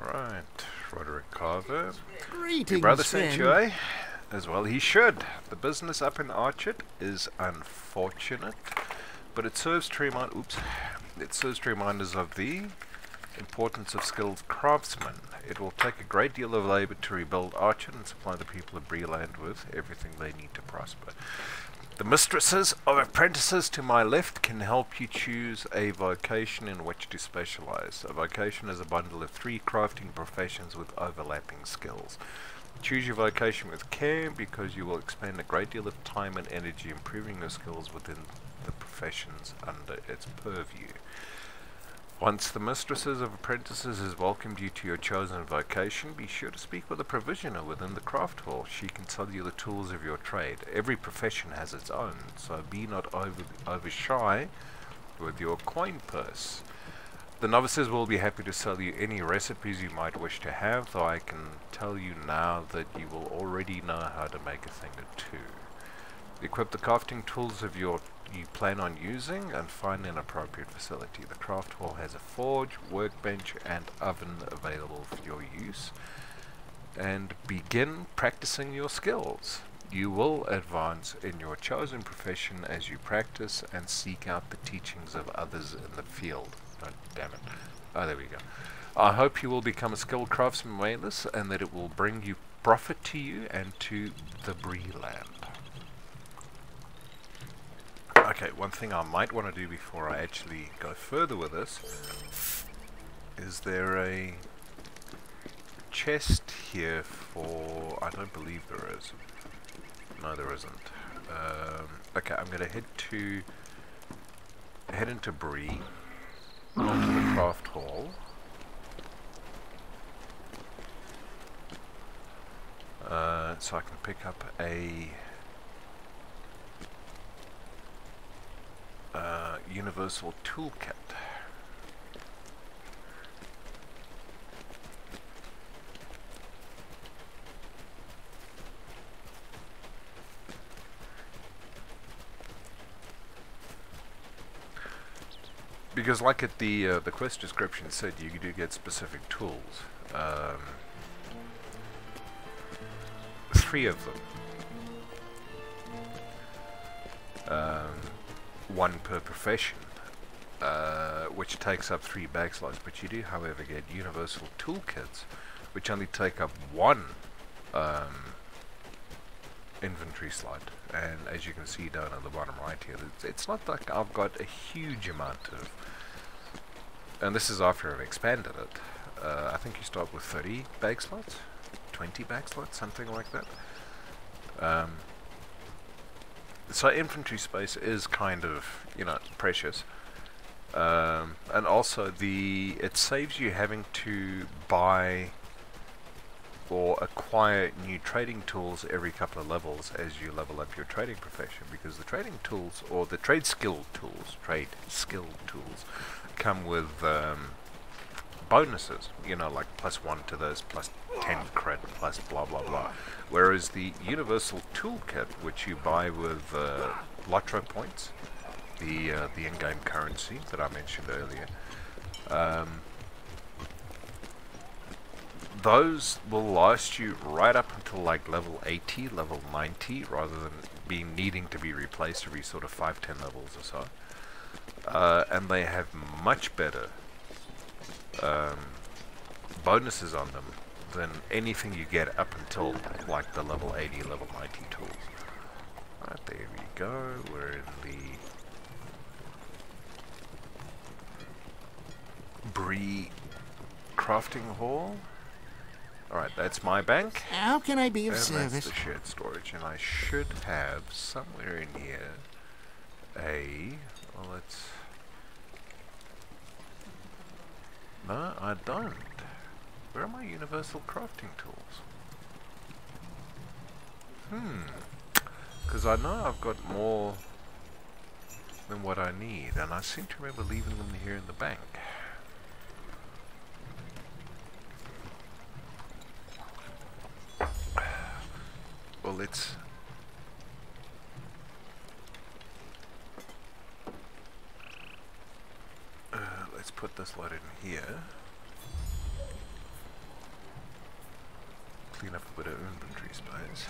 Right, Roderick Carver. Your Greetings, brother sent you, friend. eh? As well he should. The business up in Archet is unfortunate, but it serves to remind us of the importance of skilled craftsmen. It will take a great deal of labor to rebuild Archet and supply the people of Breeland with everything they need to prosper. The mistresses of apprentices to my left can help you choose a vocation in which to specialize. A vocation is a bundle of 3 crafting professions with overlapping skills. Choose your vocation with care, because you will expend a great deal of time and energy improving your skills within the professions under its purview. Once the mistresses of apprentices has welcomed you to your chosen vocation, be sure to speak with a provisioner within the craft hall. She can sell you the tools of your trade. Every profession has its own, so be not over shy with your coin purse. The novices will be happy to sell you any recipes you might wish to have, though I can tell you now that you will already know how to make a thing or two. Equip the crafting tools of you plan on using and find an appropriate facility. The craft hall has a forge, workbench and oven available for your use. And begin practicing your skills. You will advance in your chosen profession as you practice and seek out the teachings of others in the field. Oh, damn it. Oh, there we go. I hope you will become a skilled craftsman, Wayless, and that it will bring you profit to you and to the Bree land. Okay, one thing I might want to do before I actually go further with this, is there a chest here for... I don't believe there is. No, there isn't. Okay, I'm going to head into Bree, onto the craft hall. So I can pick up a universal toolkit. Because like at the quest description said, you do get specific tools. 3 of them. 1 per profession, which takes up 3 bag slots. But you do, however, get universal toolkits, which only take up 1 inventory slot. And as you can see down at the bottom right here, it's not like I've got a huge amount of, and this is after I've expanded it. I think you start with 30 bag slots, 20 bag slots, something like that. So inventory space is kind of, you know, precious. And also it saves you having to buy or acquire new trading tools every couple of levels as you level up your trading profession, because the trading tools, or the trade skill tools, come with bonuses, you know, like +1 to this, +10 crit, plus blah blah blah. Whereas the universal toolkit, which you buy with LotRO points, the in-game currency that I mentioned earlier, those will last you right up until like level 80, level 90, rather than needing to be replaced every sort of 5-10 levels or so. And they have much better bonuses on them than anything you get up until like the level 80, level 90 tools. Right, there we go. We're in the Bree crafting hall. Alright, that's my bank. How can I be of And service? that's the shared storage. And I should have somewhere in here well, let's... No, I don't. Where are my universal crafting tools? Because I know I've got more than what I need, and I seem to remember leaving them here in the bank. Well, let's put this lot in here. Clean up a bit of inventory space.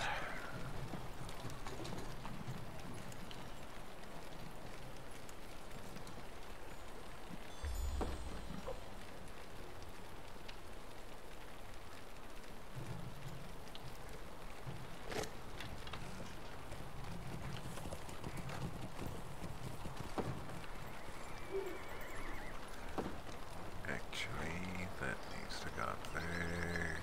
Actually, that needs to go up there.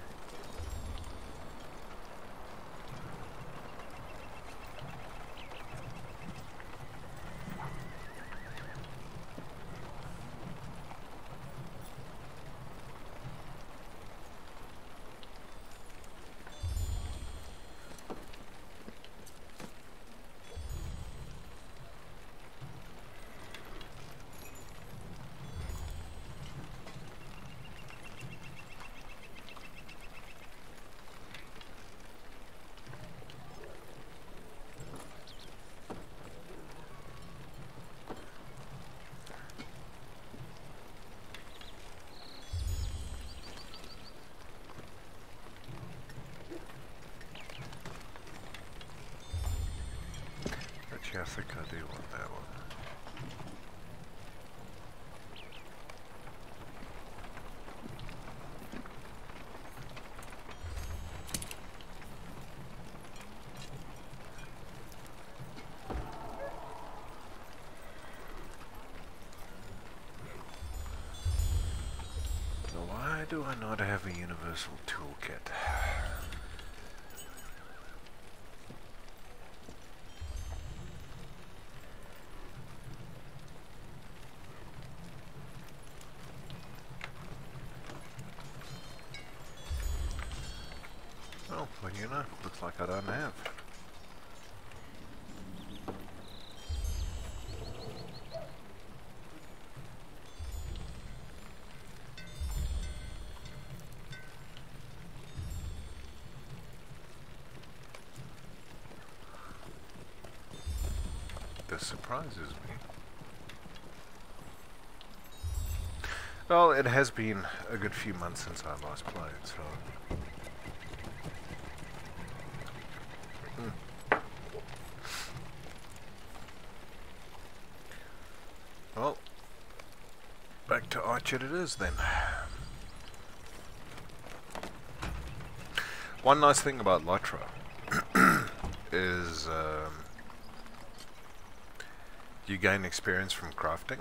think I do want that one. So why do I not have a universal toolkit? Oh, well, you know, looks like I don't have. This surprises me. Well, it has been a good few months since I last played, so... Well, back to Archer it is then. One nice thing about LotRO is you gain experience from crafting.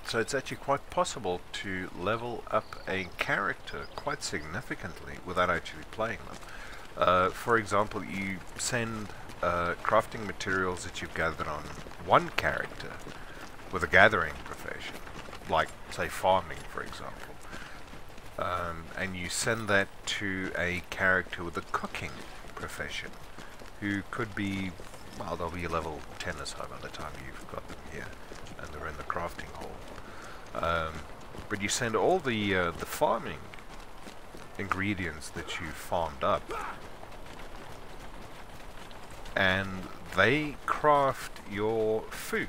So it's actually quite possible to level up a character quite significantly without actually playing them. For example, you send crafting materials that you've gathered on one character with a gathering profession, like say farming for example, and you send that to a character with a cooking profession who could be, well, they'll be level 10 or so by the time you've got them here and they're in the crafting hall. But you send all the farming ingredients that you farmed up, and they craft your food.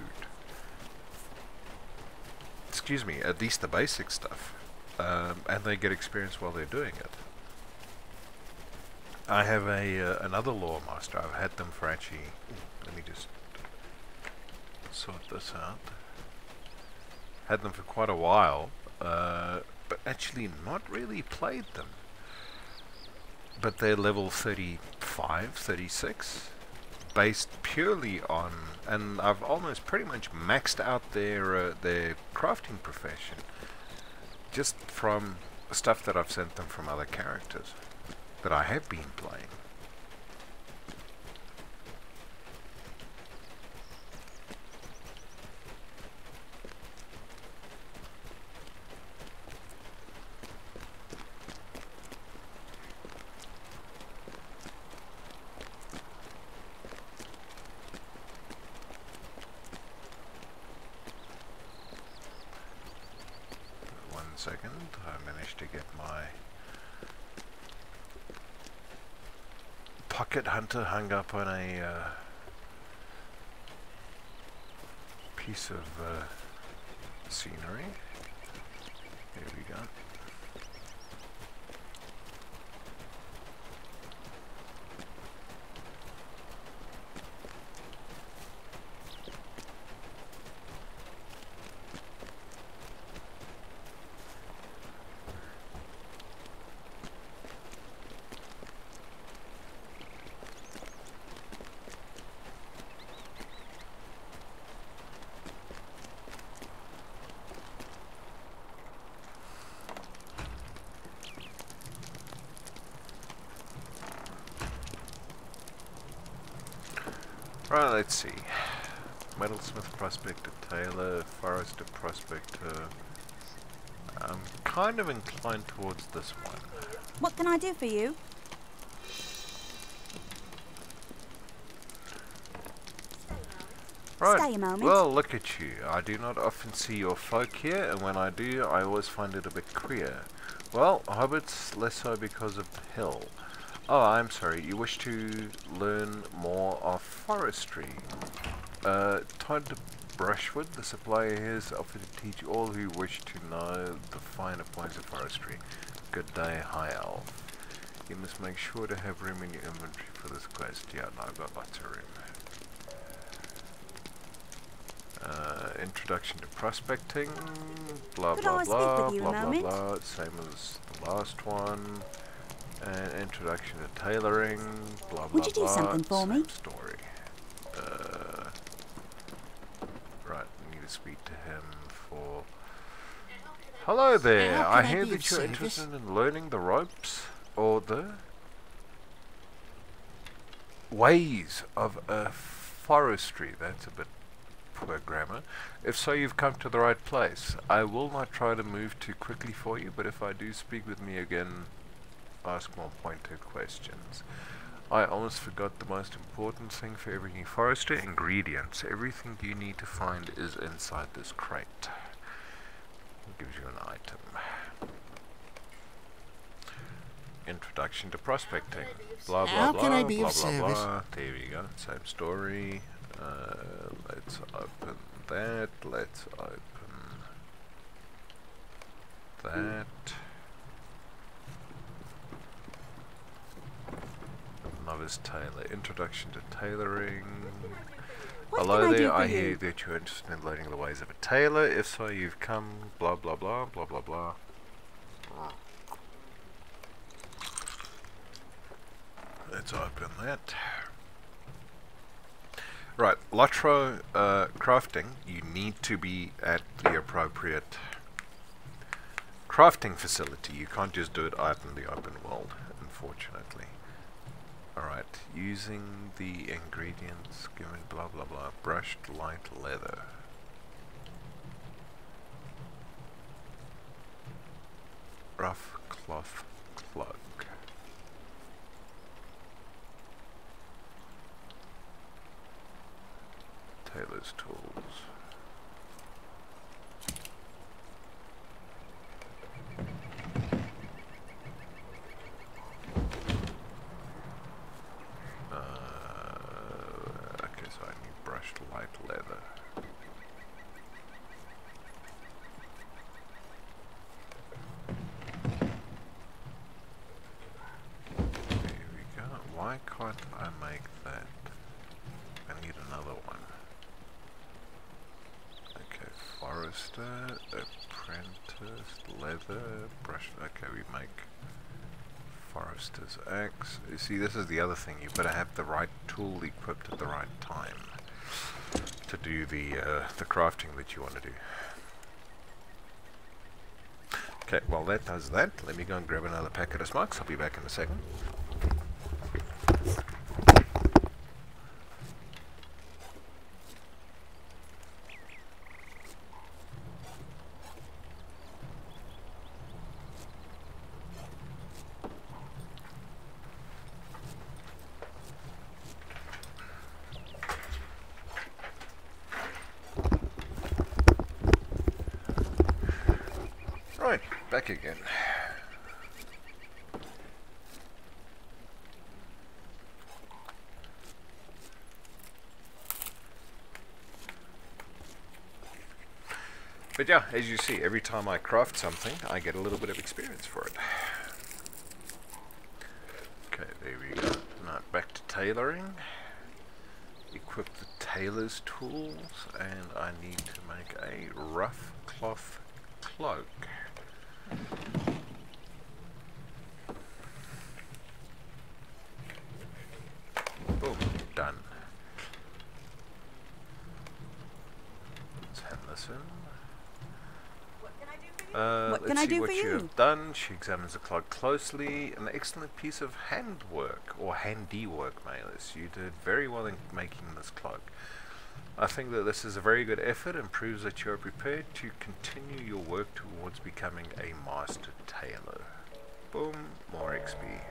Excuse me, at least the basic stuff. And they get experience while they're doing it. I have another Loremaster. I've had them for actually... Let me just sort this out. Had them for quite a while, but actually not really played them. But they're level 35, 36, based purely on, and I've almost pretty much maxed out their crafting profession just from stuff that I've sent them from other characters that I have been playing. Second, I managed to get my pocket hunter hung up on a piece of scenery. Here we go. Right, let's see. Metalsmith Prospector Taylor, Forester Prospector. I'm kind of inclined towards this one. What can I do for you? Right. Stay a moment. Well, look at you. I do not often see your folk here, and when I do, I always find it a bit queer. Well, hobbits, less so because of the hill. Oh, I'm sorry. You wish to learn more of forestry. Todd Brushwood, the supplier here, is offered to teach all who wish to know the finer points of forestry. Good day, High Elf. You must make sure to have room in your inventory for this quest. Yeah, no, I've got lots of room. Introduction to prospecting, blah Could blah I speak blah, with you a blah blah moment? blah, same as the last one. And introduction to tailoring, blah blah Would you do blah, something for same me? story. Right, I need to speak to him for... Hello there, How I can I hear be that of you're service? interested in learning the ropes, or the ways of forestry. That's a bit poor grammar. If so, you've come to the right place. I will not try to move too quickly for you, but if I do, speak with me again. Ask more pointed questions. I almost forgot the most important thing for every new forester: ingredients. Everything you need to find is inside this crate. It gives you an item. Introduction to prospecting. Blah blah How blah. can I be blah of blah service? blah. There we go. Same story. Let's open that. Let's open that. Novice tailor. Introduction to tailoring. What Hello can I do there, for I you? hear that you're interested in learning the ways of a tailor. If so, you've come, blah blah blah, blah blah blah. Let's open that. Right, LotRO crafting, you need to be at the appropriate crafting facility. You can't just do it out in the open world, unfortunately. Alright, using the ingredients given, blah blah blah, brushed light leather. Rough cloth cloak. Tailor's tools. Okay, so I need brushed light leather. There we go. Why can't I make that? I need another one. Okay, forester, apprentice, leather, brush. Okay, we make forester's axe. You see, this is the other thing. You better have the right tool equipped at the right time to do the crafting that you want to do. Okay, well that does that. Let me go and grab another packet of smokes. I'll be back in a second. Right, back again. But yeah, as you see, every time I craft something, I get a little bit of experience for it. Okay, there we go. Now back to tailoring. Equip the tailor's tools, and I need to make a rough cloth cloak. Boom, done. Let's hand this in. What can Let's I see do what for you you? have done. She examines the clock closely. An excellent piece of handwork, or handiwork, Malus. You did very well in making this cloak. I think that this is a very good effort and proves that you are prepared to continue your work towards becoming a master tailor. Boom, more XP.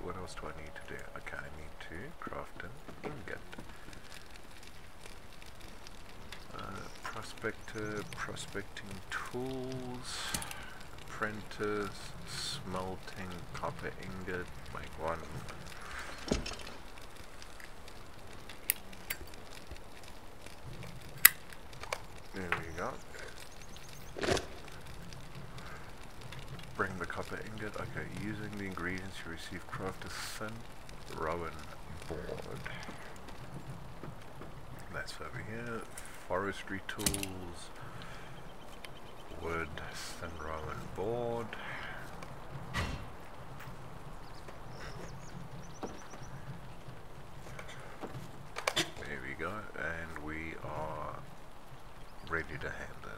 What else do I need to do? Okay, I need to craft an ingot. Prospector, prospecting tools, apprentice, smelting, copper ingot, make one. There we go. Bring getting the copper ingot. Okay, using the ingredients you receive, craft a thin rowan board. That's over here. Forestry tools, wood, thin rowan board. There we go, and we are ready to hand in.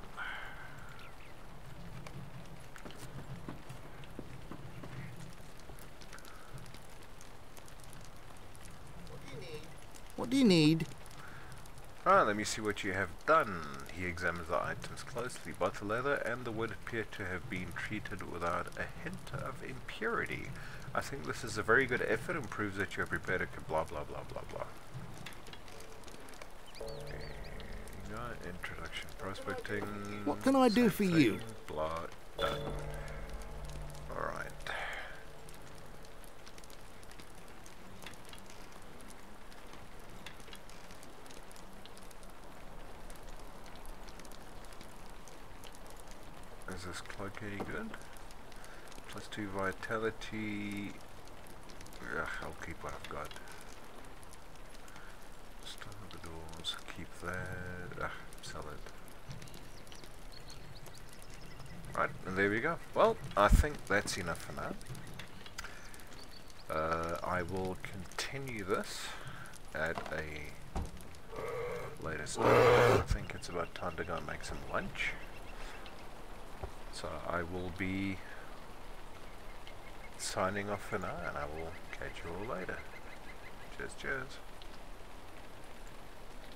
What do you need? Alright, let me see what you have done. He examines the items closely. Both the leather and the wood appear to have been treated without a hint of impurity. I think this is a very good effort and proves that you have prepared a blah blah blah blah blah. There you go. Introduction prospecting. What can I do same for thing, you? Blah, done. Alright. Is this cloak any good? +2 vitality. Ugh, I'll keep what I've got. Start the doors, keep that. Ugh, sell it. Right, and there we go. Well, I think that's enough for now. I will continue this at a later stage. I think it's about time to go and make some lunch. So I will be signing off for now, and I will catch you all later. Cheers, cheers.